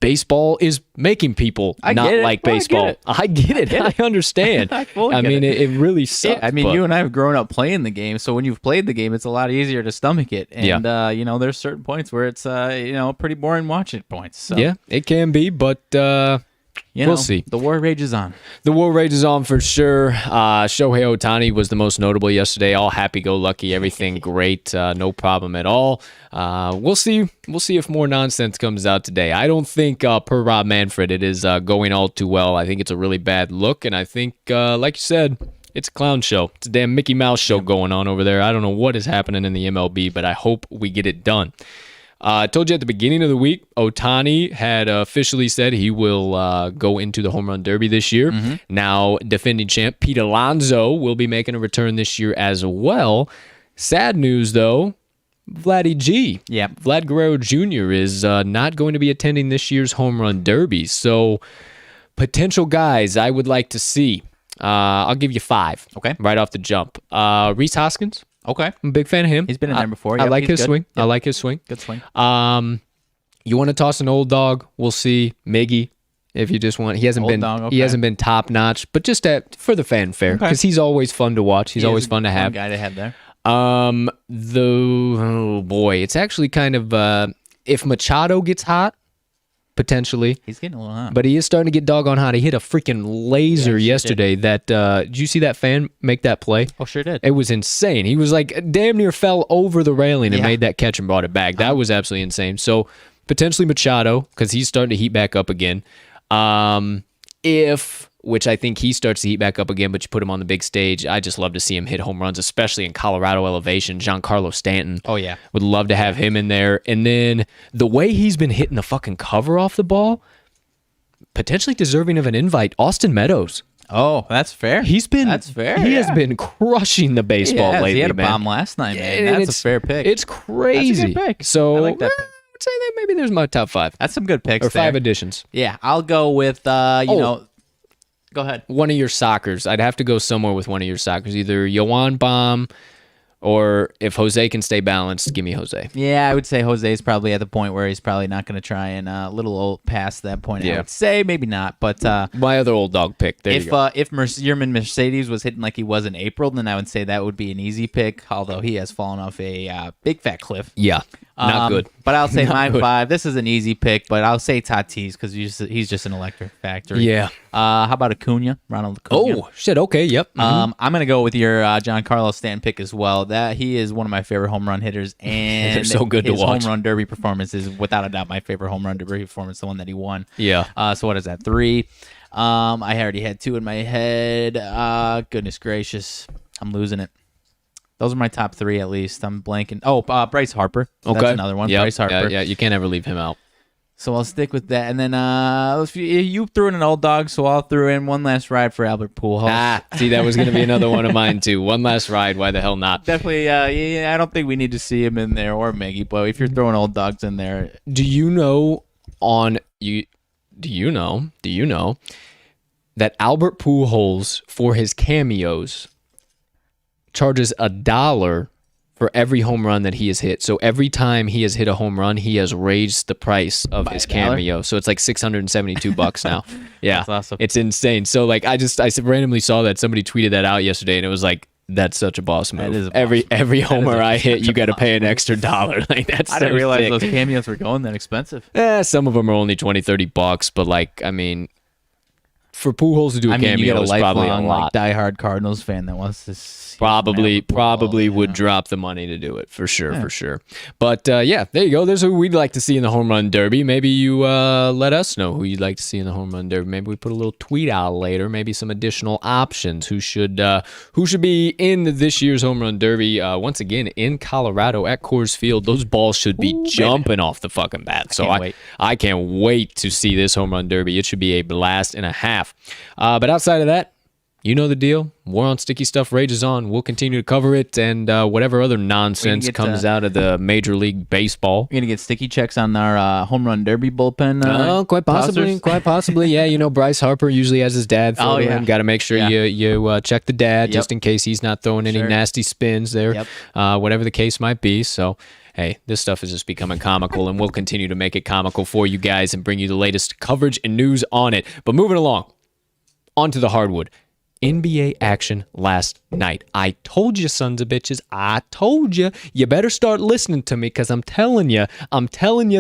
baseball is making people not like baseball. I get it. I understand. I mean, it really sucks. Yeah, I mean, you and I have grown up playing the game, so when you've played the game, it's a lot easier to stomach it. And, there's certain points where it's, pretty boring watching at points. So. Yeah, it can be, but we'll see. The war rages on. The war rages on for sure. Shohei Ohtani was the most notable yesterday. All happy-go-lucky, everything great, no problem at all. We'll see. We'll see if more nonsense comes out today. I don't think, per Rob Manfred, it is going all too well. I think it's a really bad look, and I think, like you said, it's a clown show. It's a damn Mickey Mouse show going on over there. I don't know what is happening in the MLB, but I hope we get it done. I told you at the beginning of the week, Ohtani had officially said he will go into the home run derby this year. Now, defending champ Pete Alonso will be making a return this year as well. Sad news, though, Vladdy G. Yeah. Vlad Guerrero Jr. is not going to be attending this year's home run derby. So, potential guys I would like to see. I'll give you 5. Okay. Right off the jump. Reese Hoskins. Okay. I'm a big fan of him. He's been in there before. I like his good. swing. Yep. I like his swing. Good swing. You want to toss an old dog? We'll see. Miggy, if you just want. He hasn't been top notch, but just for the fanfare, because he's always fun to watch. He's always fun to have. Guy to have there. It's actually kind of if Machado gets hot, potentially. He's getting a little hot. But he is starting to get doggone hot. He hit a freaking laser yesterday. Did you see that fan make that play? Oh, sure did. It was insane. He was like damn near fell over the railing and made that catch and brought it back. That was absolutely insane. So potentially Machado, because he's starting to heat back up again. Which I think he starts to heat back up again, but you put him on the big stage. I just love to see him hit home runs, especially in Colorado elevation. Giancarlo Stanton. Oh, yeah. Would love to have him in there. And then the way he's been hitting the fucking cover off the ball, potentially deserving of an invite, Austin Meadows. Oh, that's fair. That's fair. He has been crushing the baseball lately, he had a man. bomb last night, man. That's a fair pick. It's crazy. That's a good pick. So I like that pick. I'd say that maybe there's my top 5. That's some good picks or 5 additions. Yeah, I'll go with, Go ahead. One of your Sockers. I'd have to go somewhere with one of your Sockers. Either Yoan Baum Or if Jose can stay balanced, give me Jose. Yeah, I would say Jose is probably at the point where he's probably not going to try and a little old past that point. I would say maybe not, but my other old dog pick. There you go. If Yerman Mercedes was hitting like he was in April, then I would say that would be an easy pick. Although he has fallen off a big fat cliff. Yeah, not good. But I'll say my 5. This is an easy pick, but I'll say Tatis because he's just an electric factory. Yeah. How about Acuna? Ronald Acuna. Oh shit. Okay. Yep. I'm gonna go with your Giancarlo Stanton pick as well. That he is one of my favorite home run hitters, and they're so good to watch. His home run derby performance is without a doubt my favorite home run derby performance, the one that he won. Yeah. So what is that? 3. I already had 2 in my head. Goodness gracious, I'm losing it. Those are my top 3 at least. I'm blanking. Oh, Bryce Harper. Okay. That's another one. Yep. Bryce Harper. Yeah. You can't ever leave him out. So I'll stick with that. And then you threw in an old dog, so I'll throw in one last ride for Albert Pujols. See, that was going to be another one of mine, too. One last ride. Why the hell not? Definitely, I don't think we need to see him in there or Maggie, but if you're throwing old dogs in there. Do you know that Albert Pujols, for his cameos, charges $1 for every home run that he has hit? So every time he has hit a home run, he has raised the price of his cameo. So it's like $672 now. Yeah, that's awesome. It's insane. So like I randomly saw that somebody tweeted that out yesterday, and it was like, that's such a boss move. That is a boss every homer I hit, you got to pay an extra $1. Like that's I didn't realize sick. those cameos were going that expensive. Some of them are only $20-$30, but like I mean, for Pujols to do a cameo you get a is probably a lifelong, lot. like, diehard Cardinals fan that wants to see Probably would drop the money to do it for sure. But yeah, there you go. There's who we'd like to see in the home run derby. Maybe you let us know who you'd like to see in the home run derby. Maybe we put a little tweet out later. Maybe some additional options. Who should be in this year's home run derby? Once again in Colorado at Coors Field. Those balls should be jumping off the fucking bat. So I can't wait to see this home run derby. It should be a blast and a half. But outside of that, you know the deal. War on Sticky Stuff rages on. We'll continue to cover it, and whatever other nonsense comes out of the Major League Baseball. We're going to get sticky checks on our home run derby bullpen. Quite possibly. Yeah, you know, Bryce Harper usually has his dad throw to him. Got to make sure you check the dad just in case he's not throwing any nasty spins there, whatever the case might be. So, hey, this stuff is just becoming comical, and we'll continue to make it comical for you guys and bring you the latest coverage and news on it. But moving along, onto the hardwood. NBA action last night. I told you, sons of bitches. I told you. You better start listening to me because I'm telling you,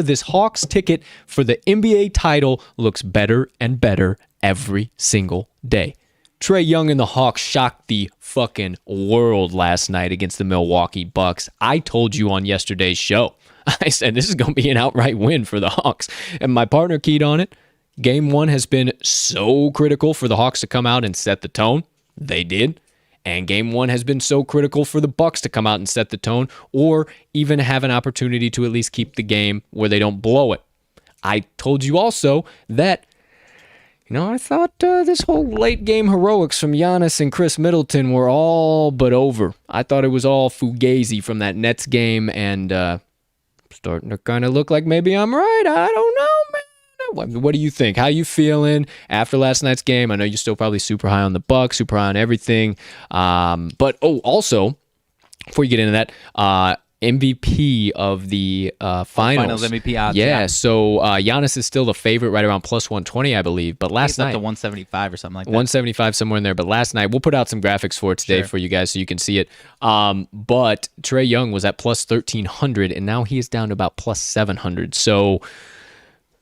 this Hawks ticket for the NBA title looks better and better every single day. Trae Young and the Hawks shocked the fucking world last night against the Milwaukee Bucks. I told you on yesterday's show. I said this is going to be an outright win for the Hawks. And my partner keyed on it. Game 1 has been so critical for the Hawks to come out and set the tone. They did. And Game 1 has been so critical for the Bucks to come out and set the tone or even have an opportunity to at least keep the game where they don't blow it. I told you also that, I thought this whole late game heroics from Giannis and Chris Middleton were all but over. I thought it was all fugazi from that Nets game, and starting to kind of look like maybe I'm right. I don't know, man. What do you think? How you feeling after last night's game? I know you're still probably super high on the Bucks, super high on everything. But also, before you get into that, MVP of the finals MVP odds. Yeah, so Giannis is still the favorite, right around plus 120, I believe. But last night, up to 175 or something like that. 175 somewhere in there. But last night, we'll put out some graphics for it today for you guys so you can see it. But Trae Young was at plus 1,300, and now he is down to about plus 700. So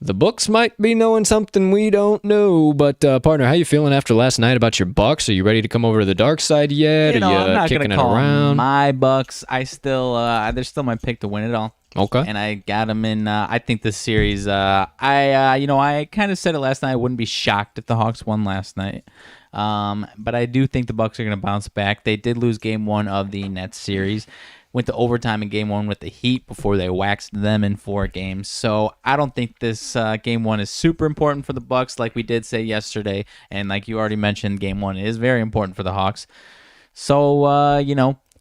the books might be knowing something we don't know, but partner, how you feeling after last night about your Bucks? Are you ready to come over to the dark side yet? I'm not kicking gonna it call around? My Bucks. I still, they're still my pick to win it all. Okay. And I got them in. I think this series. I kind of said it last night. I wouldn't be shocked if the Hawks won last night. But I do think the Bucks are going to bounce back. They did lose Game 1 of the Nets series. Went to overtime in Game 1 with the Heat before they waxed them in 4 games. So I don't think this Game 1 is super important for the Bucks, like we did say yesterday. And like you already mentioned, Game 1 is very important for the Hawks. So,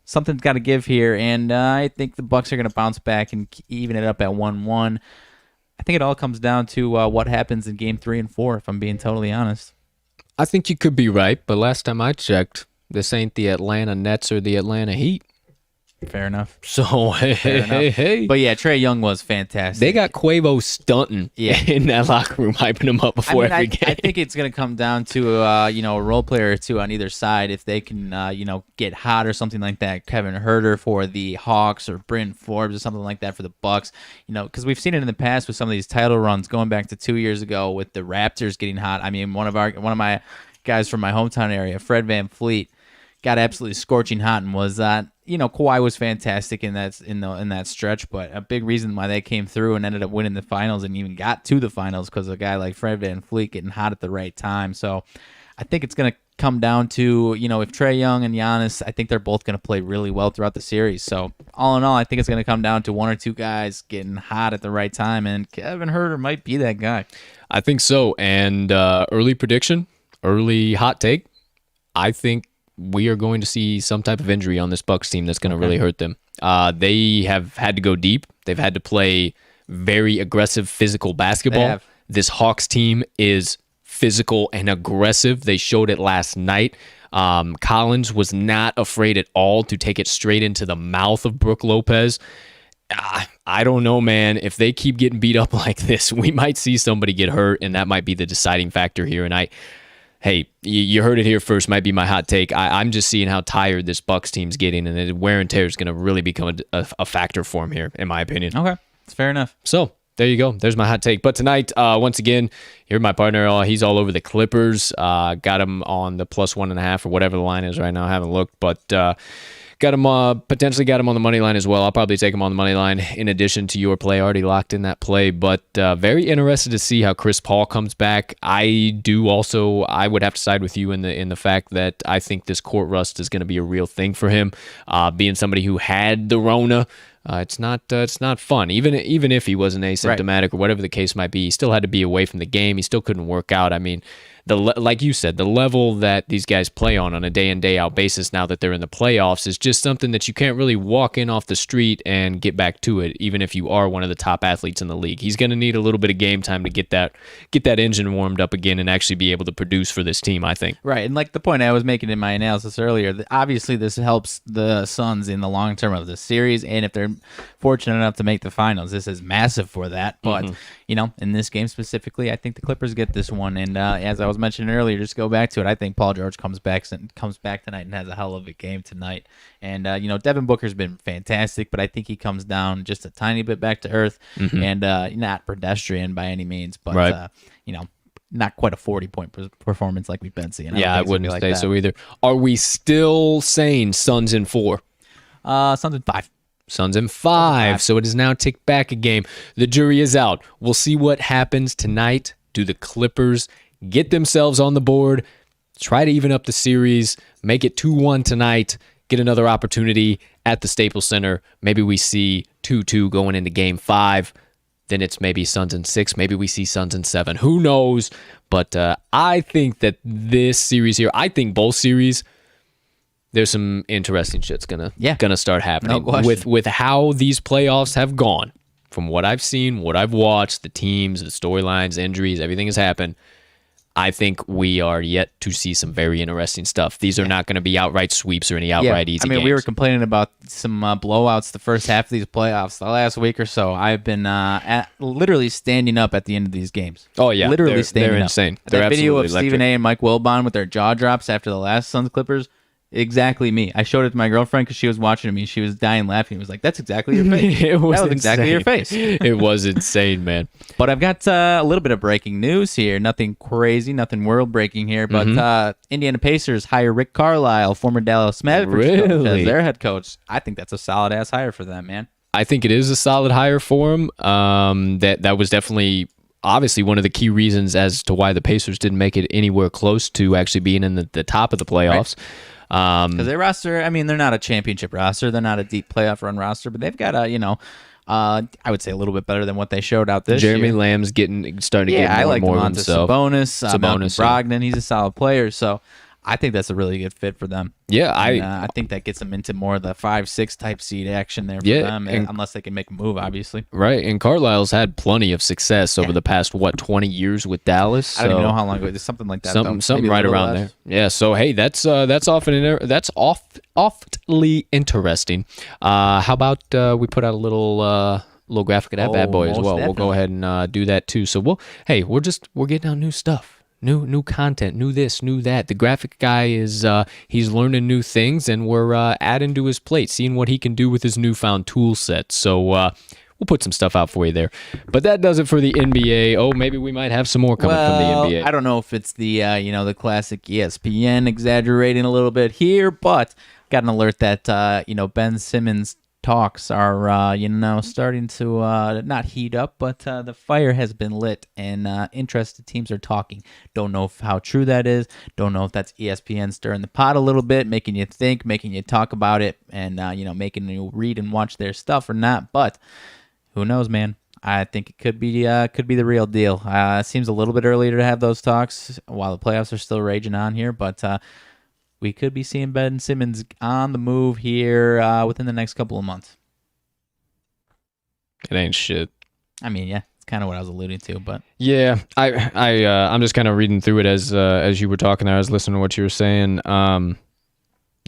something's got to give here. And I think the Bucks are going to bounce back and even it up at 1-1. I think it all comes down to what happens in Game 3 and 4, if I'm being totally honest. I think you could be right, but last time I checked, this ain't the Atlanta Nets or the Atlanta Heat. Fair enough. So, hey. But yeah, Trae Young was fantastic. They got Quavo stunting in that locker room, hyping him up before every game. I think it's going to come down to, a role player or two on either side. If they can, get hot or something like that. Kevin Huerter for the Hawks or Bryn Forbes or something like that for the Bucks. Because we've seen it in the past with some of these title runs going back to 2 years ago with the Raptors getting hot. I mean, one of my guys from my hometown area, Fred VanVleet, got absolutely scorching hot and was Kawhi was fantastic in that stretch, but a big reason why they came through and ended up winning the finals and even got to the finals because of a guy like Fred VanVleet getting hot at the right time. So I think it's going to come down to, if Trae Young and Giannis, I think they're both going to play really well throughout the series. So all in all, I think it's going to come down to one or two guys getting hot at the right time, and Kevin Huerter might be that guy. I think so. And early prediction, early hot take, I think we are going to see some type of injury on this Bucks team that's going to really hurt them. They have had to go deep. They've had to play very aggressive physical basketball. This Hawks team is physical and aggressive. They showed it last night. Collins was not afraid at all to take it straight into the mouth of Brook Lopez. I don't know, man. If they keep getting beat up like this, we might see somebody get hurt, and that might be the deciding factor here. And hey, you heard it here first, might be my hot take. I'm just seeing how tired this Bucks team's getting, and the wear and tear is going to really become a factor for him here, in my opinion. Okay, that's fair enough. So there you go. There's my hot take. But tonight, once again, here my partner, he's all over the Clippers. Got him on the +1.5 or whatever the line is right now. I haven't looked, but potentially got him on the money line as well. I'll probably take him on the money line in addition to your play. Already locked in that play, but very interested to see how Chris Paul comes back. I would have to side with you in the fact that I think this court rust is going to be a real thing for him. Being somebody who had the Rona, it's not fun. Even if he wasn't asymptomatic or whatever the case might be, he still had to be away from the game. He still couldn't work out. I mean, like you said, the level that these guys play on a day in, day out basis now that they're in the playoffs is just something that you can't really walk in off the street and get back to it, even if you are one of the top athletes in the league. He's going to need a little bit of game time to get that engine warmed up again and actually be able to produce for this team, I think. Right, and like the point I was making in my analysis earlier, obviously this helps the Suns in the long term of the series, and if they're fortunate enough to make the finals, this is massive for that. But, in this game specifically, I think the Clippers get this one, and as I was mentioning earlier, just go back to it. I think Paul George comes back tonight and has a hell of a game tonight. And Devin Booker's been fantastic, but I think he comes down just a tiny bit back to earth, and not pedestrian by any means, but not quite a 40-point performance like we've been seeing. I wouldn't say so either. Are we still saying Suns in 4? Suns in 5. Suns in 5. So it is now ticked back a game. The jury is out. We'll see what happens tonight. Do the Clippers get themselves on the board, try to even up the series, make it 2-1 tonight, get another opportunity at the Staples Center? Maybe we see 2-2 going into Game 5. Then it's maybe Suns in 6. Maybe we see Suns in 7. Who knows? But I think that this series here, I think both series, there's some interesting shit's gonna start happening with how these playoffs have gone. From what I've seen, what I've watched, the teams, the storylines, injuries, everything has happened. I think we are yet to see some very interesting stuff. These are not going to be outright sweeps or any outright easy games. We were complaining about some blowouts the first half of these playoffs. The last week or so, I've been literally standing up at the end of these games. Oh, yeah. Literally standing up. They're insane. That video of Stephen A. and Mike Wilbon with their jaw drops after the last Suns Clippers, exactly me. I showed it to my girlfriend because she was watching me. She was dying laughing. It was like, that's exactly your face. That was exactly your face. It was insane, man. But I've got a little bit of breaking news here. Nothing crazy, nothing world-breaking here. But Indiana Pacers hire Rick Carlisle, former Dallas Mavericks coach, as their head coach. I think that's a solid-ass hire for them, man. I think it is a solid hire for him. That was definitely obviously one of the key reasons as to why the Pacers didn't make it anywhere close to actually being in the top of the playoffs. Because their roster, I mean, they're not a championship roster. They're not a deep playoff run roster, but they've got I would say a little bit better than what they showed out this year. Jeremy Lamb's starting to get more and more of himself. Sabonis. Brogdon, he's a solid player. So I think that's a really good fit for them. Yeah, I think that gets them into more of the 5-6 type seed action there for them, unless they can make a move, obviously. Right, and Carlisle's had plenty of success over the past 20 years with Dallas. I don't even know how long ago. It's something like that. Something right around there. Yeah. So hey, that's awfully interesting. How about we put out a little graphic of that bad boy as well. Definitely. We'll go ahead and do that too. So we're getting on new stuff. New content, new this, new that. The graphic guy is he's learning new things, and we're adding to his plate, seeing what he can do with his newfound tool set. So we'll put some stuff out for you there. But that does it for the NBA. Oh, maybe we might have some more coming from the NBA. I don't know if it's the the classic ESPN exaggerating a little bit here, but got an alert that Ben Simmons talks are starting to not heat up, but the fire has been lit, and interested teams are talking. Don't know how true that is. Don't know if that's ESPN stirring the pot a little bit, making you think, making you talk about it, and making you read and watch their stuff or not. But who knows, man? I think it could be the real deal. It seems a little bit earlier to have those talks while the playoffs are still raging on here, but we could be seeing Ben Simmons on the move here within the next couple of months. It ain't shit. I mean, yeah, it's kind of what I was alluding to, but yeah, I'm just kind of reading through it as you were talking there. I was listening to what you were saying.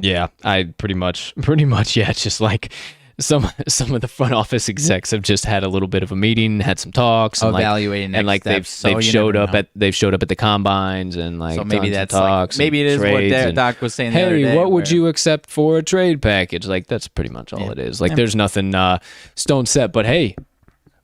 Yeah, I pretty much, yeah. It's just like some of the front office execs have just had a little bit of a meeting, had some talks, and evaluating, and like they've showed up at the combines, and like so maybe that's talks, maybe it is what Doc was saying. Hey, what would you accept for a trade package? Like that's pretty much all it is. Like there's nothing stone set, but hey.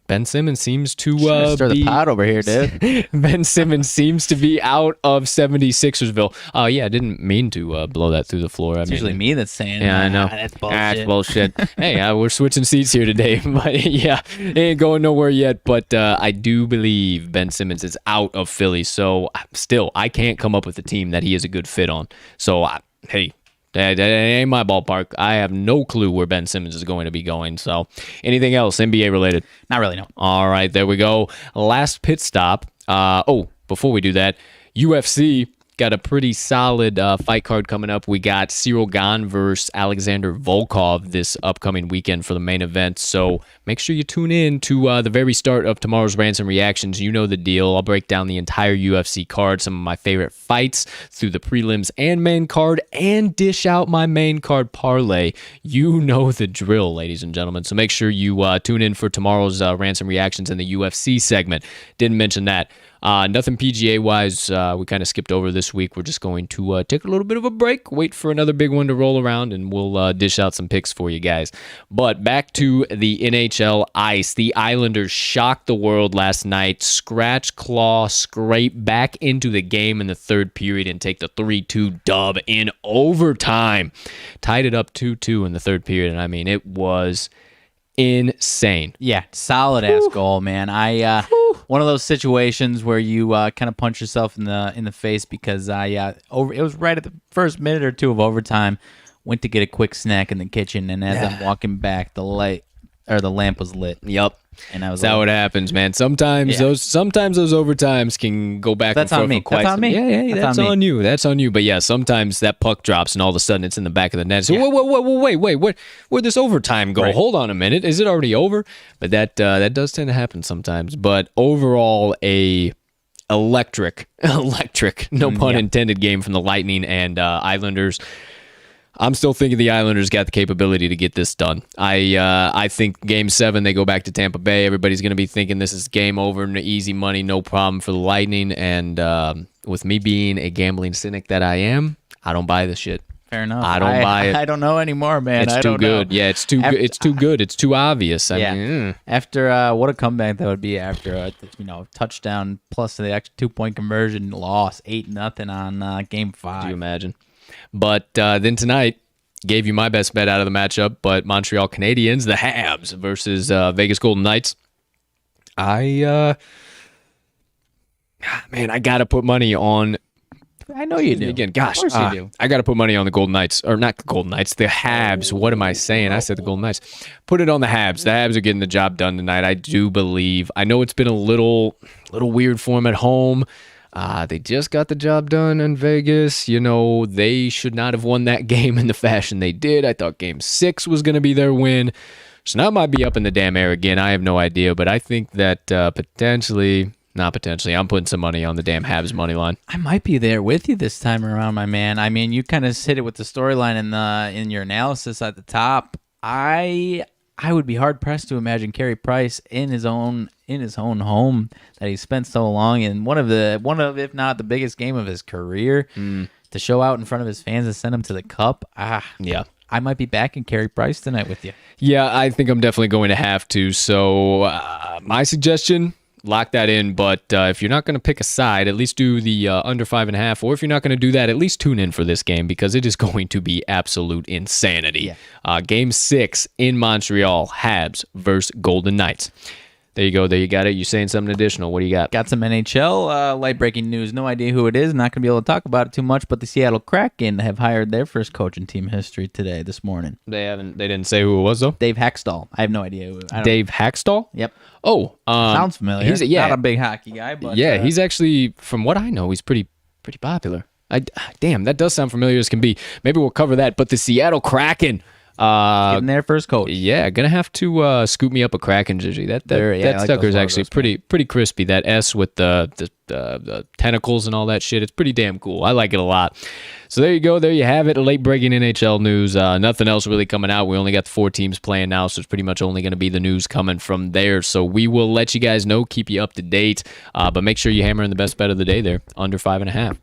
Ben Simmons seems to stir the pot over here, dude. Ben Simmons seems to be out of 76ersville. Yeah, I didn't mean to blow that through the floor. It's usually me that's saying. Yeah, I know. That's bullshit. That's bullshit. Hey, we're switching seats here today, but yeah, it ain't going nowhere yet. But I do believe Ben Simmons is out of Philly, so still, I can't come up with a team that he is a good fit on. So, hey. That ain't my ballpark. I have no clue where Ben Simmons is going to be going. So, anything else NBA related? Not really, no. All right, there we go. Last pit stop. Before we do that, UFC got a pretty solid fight card coming up. We got Cyril Gane versus Alexander Volkov this upcoming weekend for the main event. So make sure you tune in to the very start of tomorrow's Rants and Reactions. You know the deal. I'll break down the entire UFC card, some of my favorite fights through the prelims and main card, and dish out my main card parlay. You know the drill, ladies and gentlemen. So make sure you tune in for tomorrow's Rants and Reactions in the UFC segment. Didn't mention that. Nothing PGA-wise. We kind of skipped over this week. We're just going to take a little bit of a break, wait for another big one to roll around, and we'll dish out some picks for you guys. But back to the NHL ice. The Islanders shocked the world last night. Scratch, claw, scrape back into the game in the third period and take the 3-2 dub in overtime. Tied it up 2-2 in the third period, and I mean, it was insane. Yeah, solid ass goal, man. One of those situations where you kind of punch yourself in the face because it was right at the first minute or two of overtime. Went to get a quick snack in the kitchen, and as I'm walking back, the lamp was lit. Yep. And I was That's how it happens, man. Sometimes those overtimes can go back and forth for quite some. Yeah, that's on you. That's on you. But yeah, sometimes that puck drops and all of a sudden it's in the back of the net. So wait, where'd this overtime go? Right. Hold on a minute. Is it already over? But that does tend to happen sometimes. But overall, a electric, no pun intended, game from the Lightning and Islanders. I'm still thinking the Islanders got the capability to get this done. I think Game 7, they go back to Tampa Bay. Everybody's going to be thinking this is game over, easy money, no problem for the Lightning. And with me being a gambling cynic that I am, I don't buy this shit. Fair enough. I don't buy it. I don't know anymore, man. It's too good. Yeah, it's too good. It's too good. It's too obvious. I mean, after what a comeback that would be after a touchdown plus the extra 2-point conversion loss 8-0 on Game 5. Do you imagine? But then tonight, gave you my best bet out of the matchup, but Montreal Canadiens, the Habs versus Vegas Golden Knights. I got to put money on. I know you do. Again, gosh, of course you do. I got to put money on the Golden Knights, or not the Golden Knights, the Habs. What am I saying? I said the Golden Knights. Put it on the Habs. The Habs are getting the job done tonight. I do believe. I know it's been a little weird for them at home. They just got the job done in Vegas. You know, they should not have won that game in the fashion they did. I thought game 6 was going to be their win. So now it might be up in the damn air again. I have no idea, but I think that not potentially, I'm putting some money on the damn Habs money line. I might be there with you this time around, my man. I mean, you kind of hit it with the storyline in your analysis at the top. I would be hard pressed to imagine Carey Price in his own home that he spent so long in one of if not the biggest game of his career to show out in front of his fans and send him to the Cup. Yeah. I might be back in Carey Price tonight with you. Yeah, I think I'm definitely going to have to. So my suggestion, lock that in. But if you're not going to pick a side, at least do the under 5.5. Or if you're not going to do that, at least tune in for this game because it is going to be absolute insanity. Yeah. Game 6 in Montreal, Habs versus Golden Knights. There you go. There you got it. You're saying something additional. What do you got? Got some NHL light-breaking news. No idea who it is. Not going to be able to talk about it too much, but the Seattle Kraken have hired their first coach in team history this morning. They didn't say who it was, though? Dave Hackstall. I have no idea who. Dave Hackstall? Yep. Oh. Sounds familiar. He's not a big hockey guy, but... Yeah, he's actually, from what I know, he's pretty popular. Damn, that does sound familiar as can be. Maybe we'll cover that. But the Seattle Kraken... getting their first coach. Yeah, gonna have to scoop me up a Kraken jersey. That sucker's actually pretty crispy. That S with the tentacles and all that shit. It's pretty damn cool. I like it a lot. So there you go. There you have it. Late breaking NHL news. Nothing else really coming out. We only got the 4 teams playing now, so it's pretty much only going to be the news coming from there. So we will let you guys know, keep you up to date. But make sure you hammer in the best bet of the day there, under 5.5.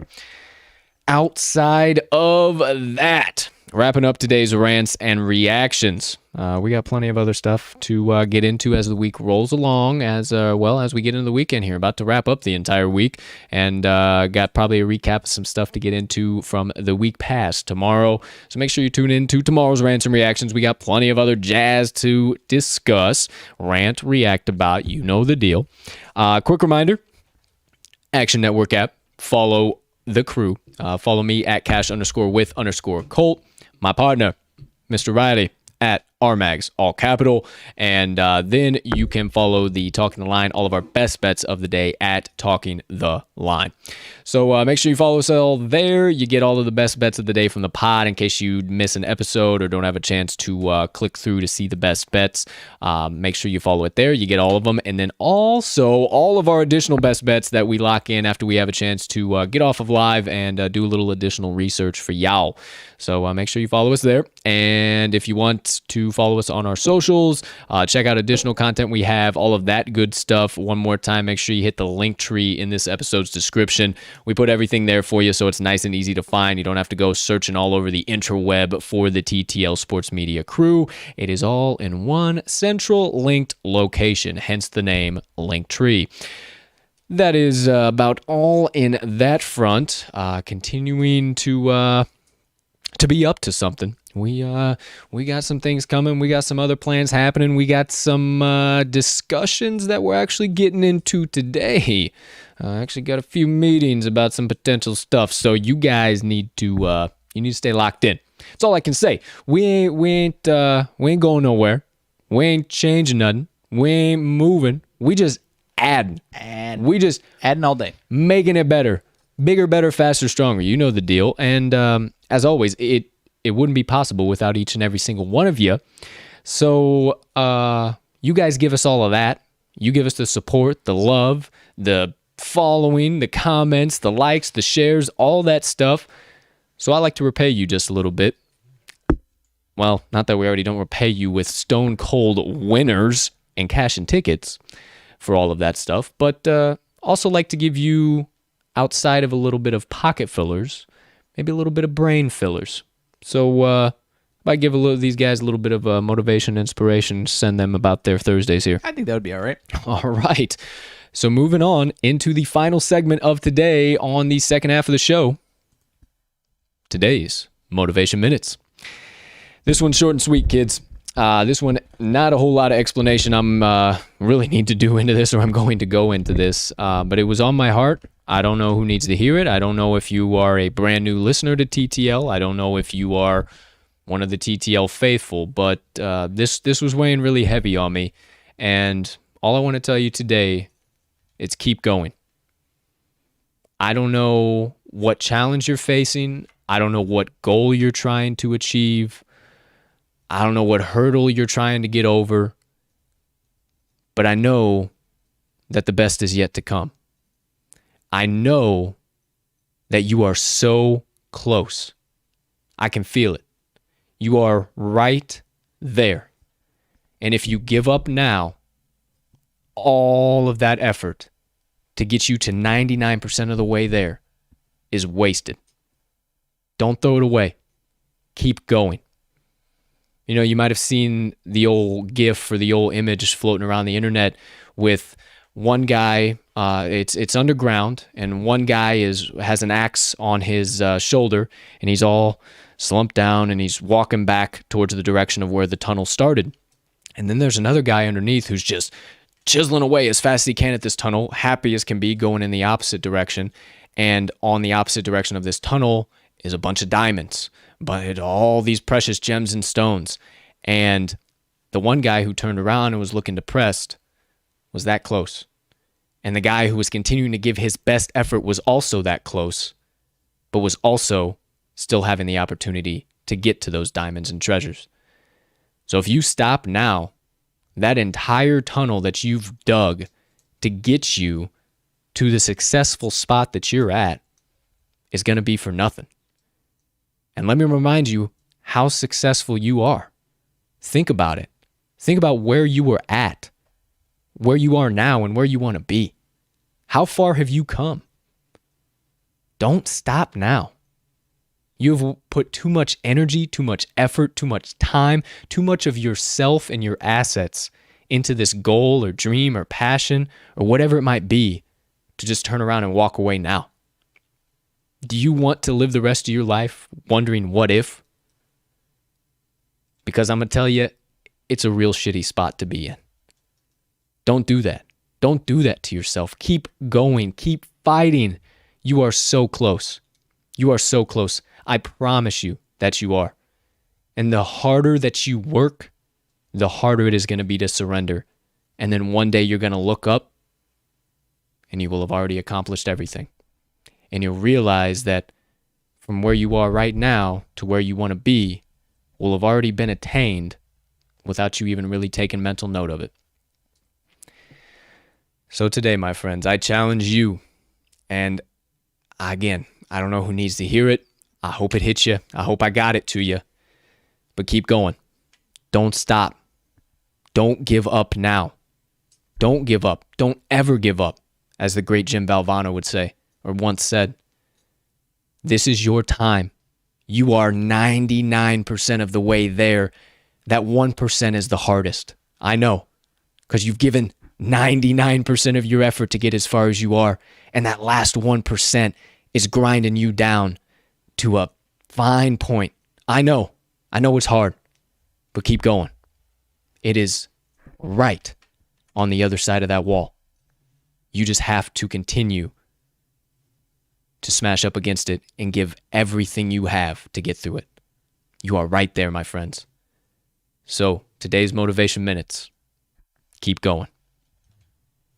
Outside of that, wrapping up today's rants and reactions. We got plenty of other stuff to get into as the week rolls along, as well as we get into the weekend here. About to wrap up the entire week, and got probably a recap of some stuff to get into from the week past tomorrow. So make sure you tune in to tomorrow's rants and reactions. We got plenty of other jazz to discuss, rant, react about. You know the deal. Quick reminder, Action Network app, follow the crew. Follow me at cash_with_Colt. My partner, Mr. Riley, at RMags, all capital. And then you can follow the Talking the Line, all of our best bets of the day at Talking the Line. So make sure you follow us all there. You get all of the best bets of the day from the pod in case you miss an episode or don't have a chance to click through to see the best bets. Make sure you follow it there. You get all of them. And then also all of our additional best bets that we lock in after we have a chance to get off of live and do a little additional research for y'all. So make sure you follow us there. And if you want to follow us on our socials, check out additional content we have, all of that good stuff. One more time, make sure you hit the link tree in this episode's description. We put everything there for you so it's nice and easy to find. You don't have to go searching all over the interweb for the TTL Sports Media crew. It is all in one central linked location, hence the name Linktree. That is about all in that front. Continuing to be up to something. We got some things coming. We got some other plans happening. We got some discussions that we're actually getting into today. Actually got a few meetings about some potential stuff. So you guys need to stay locked in. That's all I can say. We ain't going nowhere. We ain't changing nothing. We ain't moving. We just adding. We just adding all day, making it better, bigger, better, faster, stronger. You know the deal. And as always, it wouldn't be possible without each and every single one of you. So you guys give us all of that. You give us the support, the love, the following, the comments, the likes, the shares, all that stuff. So I like to repay you just a little bit. Well, not that we already don't repay you with stone cold winners and cash and tickets for all of that stuff, but also like to give you, outside of a little bit of pocket fillers, maybe a little bit of brain fillers. So I give these guys a little bit of motivation, inspiration, send them about their Thursdays here. I think that would be all right. All right. So moving on into the final segment of today on the second half of the show, today's Motivation Minutes. This one's short and sweet, kids. This one, not a whole lot of explanation I'm really need to do into this, or I'm going to go into this, but it was on my heart. I don't know who needs to hear it. I don't know if you are a brand new listener to TTL. I don't know if you are one of the TTL faithful, but this was weighing really heavy on me, and all I want to tell you today is keep going. I don't know what challenge you're facing. I don't know what goal you're trying to achieve. I don't know what hurdle you're trying to get over. But I know that the best is yet to come. I know that you are so close. I can feel it. You are right there. And if you give up now, all of that effort to get you to 99% of the way there is wasted. Don't throw it away. Keep going. You know, you might have seen the old GIF or the old image floating around the internet with one guy, it's underground, and one guy has an axe on his shoulder, and he's all slumped down, and he's walking back towards the direction of where the tunnel started. And then there's another guy underneath who's just chiseling away as fast as he can at this tunnel, happy as can be, going in the opposite direction. And on the opposite direction of this tunnel is a bunch of diamonds, but all these precious gems and stones. And the one guy who turned around and was looking depressed was that close. And the guy who was continuing to give his best effort was also that close, but was also still having the opportunity to get to those diamonds and treasures. So if you stop now, that entire tunnel that you've dug to get you to the successful spot that you're at is going to be for nothing. And let me remind you how successful you are. Think about it. Think about where you were at, where you are now, and where you want to be. How far have you come? Don't stop now. You've put too much energy, too much effort, too much time, too much of yourself and your assets into this goal or dream or passion or whatever it might be to just turn around and walk away now. Do you want to live the rest of your life wondering what if? Because I'm going to tell you, it's a real shitty spot to be in. Don't do that. Don't do that to yourself. Keep going. Keep fighting. You are so close. You are so close. I promise you that you are. And the harder that you work, the harder it is going to be to surrender. And then one day you're going to look up and you will have already accomplished everything. And you'll realize that from where you are right now to where you want to be will have already been attained without you even really taking mental note of it. So today, my friends, I challenge you. And again, I don't know who needs to hear it. I hope it hits you. I hope I got it to you. But keep going. Don't stop. Don't give up now. Don't give up. Don't ever give up, as the great Jim Valvano would say, or once said. This is your time. You are 99% of the way there. That 1% is the hardest. I know, because you've given 99% of your effort to get as far as you are, and that last 1% is grinding you down to a fine point. I know it's hard, but keep going. It is right on the other side of that wall. You just have to continue to smash up against it and give everything you have to get through it. You are right there, my friends. So, today's Motivation Minutes. Keep going.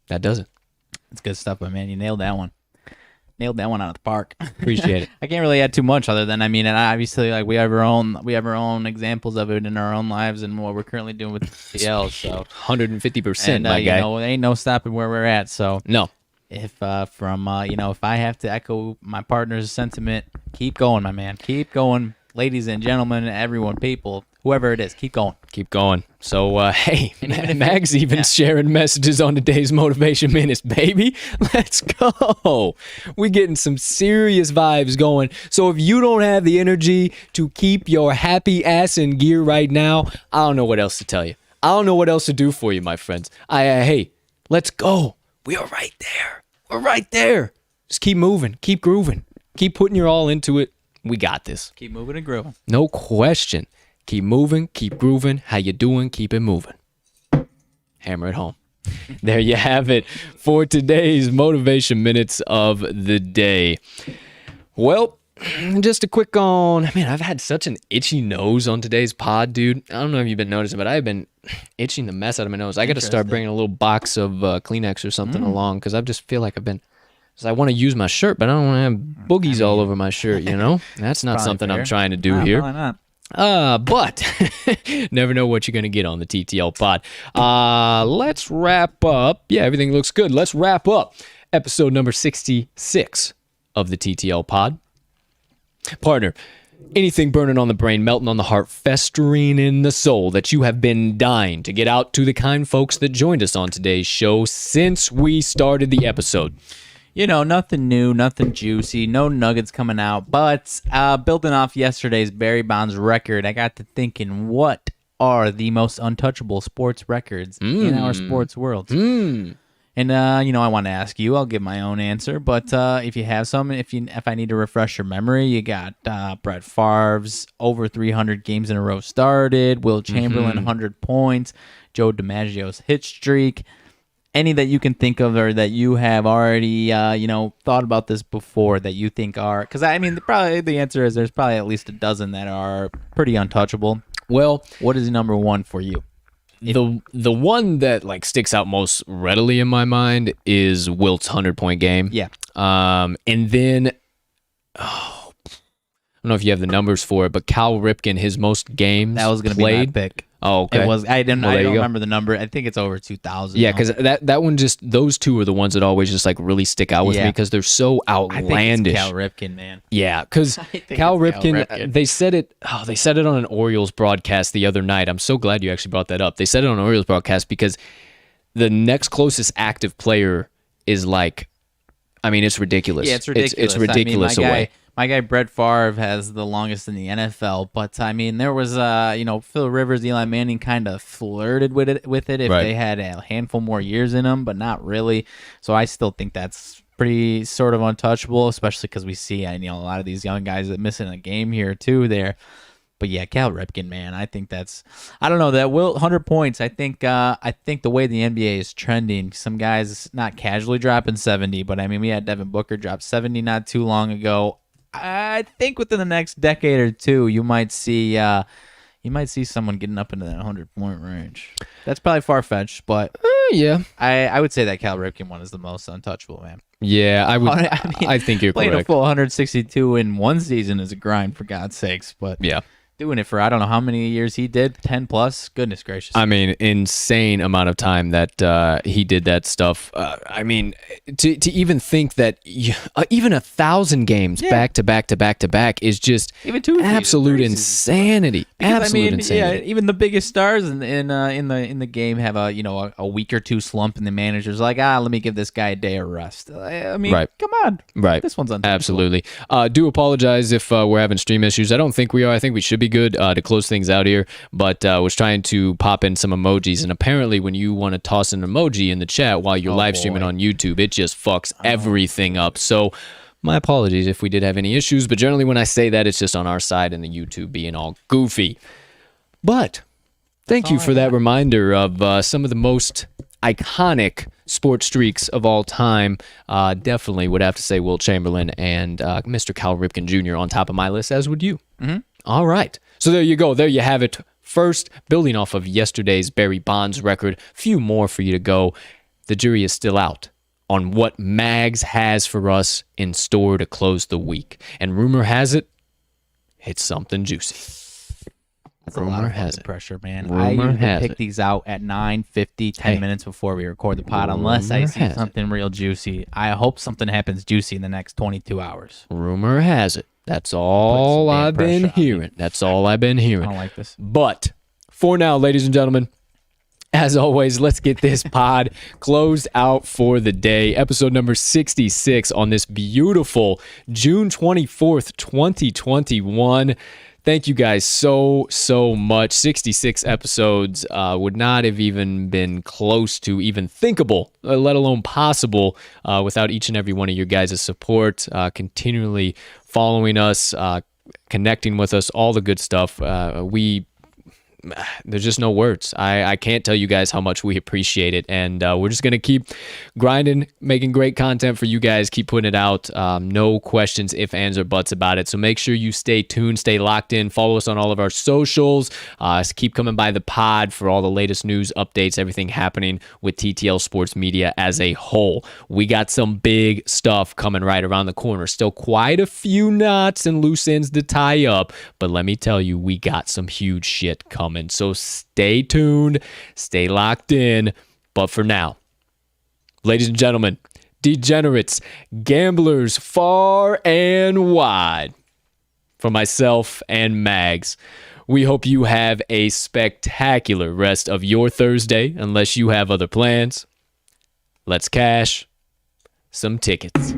That does it. That's good stuff, my man. You nailed that one. Nailed that one out of the park. Appreciate it. I can't really add too much other than, and obviously, like, we have our own examples of it in our own lives and what we're currently doing with TL. So 150%, my guy. There ain't no stopping where we're at. So no. If if I have to echo my partner's sentiment, keep going, my man. Keep going, ladies and gentlemen, everyone, people, whoever it is, keep going. Keep going. So, hey, Mag's even sharing messages on today's Motivation Minutes, baby. Let's go. We're getting some serious vibes going. So if you don't have the energy to keep your happy ass in gear right now, I don't know what else to tell you. I don't know what else to do for you, my friends. Hey, let's go. We are right there. We're right there. Just keep moving. Keep grooving. Keep putting your all into it. We got this. Keep moving and grooving. No question. Keep moving. Keep grooving. How you doing? Keep it moving. Hammer it home. There you have it for today's Motivation Minutes of the day. Well, just a quick I've had such an itchy nose on today's pod, dude. I don't know if you've been noticing, but I've been itching the mess out of my nose. I got to start bringing a little box of Kleenex or something along because I just feel like I've been I want to use my shirt, but I don't want to have boogies all over my shirt, you know? That's not something fair. I'm trying to do here. Probably not. But never know what you're going to get on the TTL pod. Let's wrap up. Yeah, everything looks good. Let's wrap up episode number 66 of the TTL pod. Partner, anything burning on the brain, melting on the heart, festering in the soul that you have been dying to get out to the kind folks that joined us on today's show since we started the episode? You know, nothing new, nothing juicy, no nuggets coming out. But building off yesterday's Barry Bonds record, I got to thinking, what are the most untouchable sports records in our sports world? And, I want to ask you. I'll give my own answer. But if you have some, if I need to refresh your memory, you got Brett Favre's over 300 games in a row started, Will Chamberlain 100 points, Joe DiMaggio's hit streak. Any that you can think of or that you have already, thought about this before that you think are... Because, probably the answer is there's probably at least a dozen that are pretty untouchable. Well, what is number one for you? The one that sticks out most readily in my mind is Wilt's 100-point game. Yeah. And then... I don't know if you have the numbers for it, but Cal Ripken, his most games that was going to be my pick. Oh, okay. It was. I don't remember the number. I think it's over 2,000. Yeah, because that one those two are the ones that always just really stick out with me because they're so outlandish. I think it's Cal Ripken, man. Yeah, because Cal Ripken, they said it on an Orioles broadcast the other night. I'm so glad you actually brought that up. They said it on an Orioles broadcast because the next closest active player is it's ridiculous. Yeah, it's ridiculous. It's ridiculous away. My guy Brett Favre has the longest in the NFL, but there was Phil Rivers, Eli Manning kind of flirted with it if they had a handful more years in them, but not really. So I still think that's pretty sort of untouchable, especially because we see a lot of these young guys that missing a game here too there. But yeah, Cal Ripken, man, I think I don't know, that 100 points. I think the way the NBA is trending, some guys not casually dropping 70, but we had Devin Booker drop 70 not too long ago. I think within the next decade or two, you might see someone getting up into that 100-point range. That's probably far-fetched, but yeah, I would say that Cal Ripken one is the most untouchable, man. Yeah, I would. I think you're playing correct. A full 162 in one season is a grind, for God's sakes. But yeah, doing it for I don't know how many years he did, 10 plus. Goodness gracious. Insane amount of time that he did that stuff. To even think that even 1,000 games back to back to back to back is just even two absolute insanity. Because, absolute insanity. Yeah, even the biggest stars in the game have a week or two slump, and the manager's like, let me give this guy a day of rest. Right. Come on. Right. This one's untouchable. Absolutely. Do apologize if we're having stream issues. I don't think we are. I think we should be good to close things out here, but was trying to pop in some emojis, and apparently when you want to toss an emoji in the chat while you're live streaming on YouTube, it just fucks everything up. So my apologies if we did have any issues, but generally when I say that, it's just on our side and the YouTube being all goofy. But thank you for that reminder of some of the most iconic sports streaks of all time. Definitely would have to say Will Chamberlain and Mr. Cal Ripken Jr. on top of my list, as would you. Mm-hmm. All right. So there you go. There you have it. First, building off of yesterday's Barry Bonds record, few more for you to go. The jury is still out on what Mags has for us in store to close the week. And rumor has it, it's something juicy. That's rumor a lot of has it. Pressure, man. Rumor I usually has pick it. These out at 9:50, 10 minutes before we record the pod, unless I see something real juicy. I hope something happens juicy in the next 22 hours. Rumor has it. That's all I've been hearing. That's all I've been hearing. I don't like this. But for now, ladies and gentlemen, as always, let's get this pod closed out for the day. Episode number 66 on this beautiful June 24th, 2021. Thank you guys so much. 66 episodes would not have even been close to even thinkable, let alone possible, without each and every one of your guys' support, continually following us, connecting with us, all the good stuff. We there's just no words. I can't tell you guys how much we appreciate it, and we're just gonna keep grinding, making great content for you guys, keep putting it out. No questions, ifs, ands, or buts about it. So make sure you stay tuned, stay locked in, follow us on all of our socials. Keep coming by the pod for all the latest news, updates, everything happening with TTL Sports Media as a whole. We got some big stuff coming right around the corner. Still quite a few knots and loose ends to tie up, but let me tell you, we got some huge shit coming. So stay tuned, stay locked in. But for now, ladies and gentlemen, degenerates, gamblers far and wide, for myself and Mags, we hope you have a spectacular rest of your Thursday, unless you have other plans. Let's cash some tickets.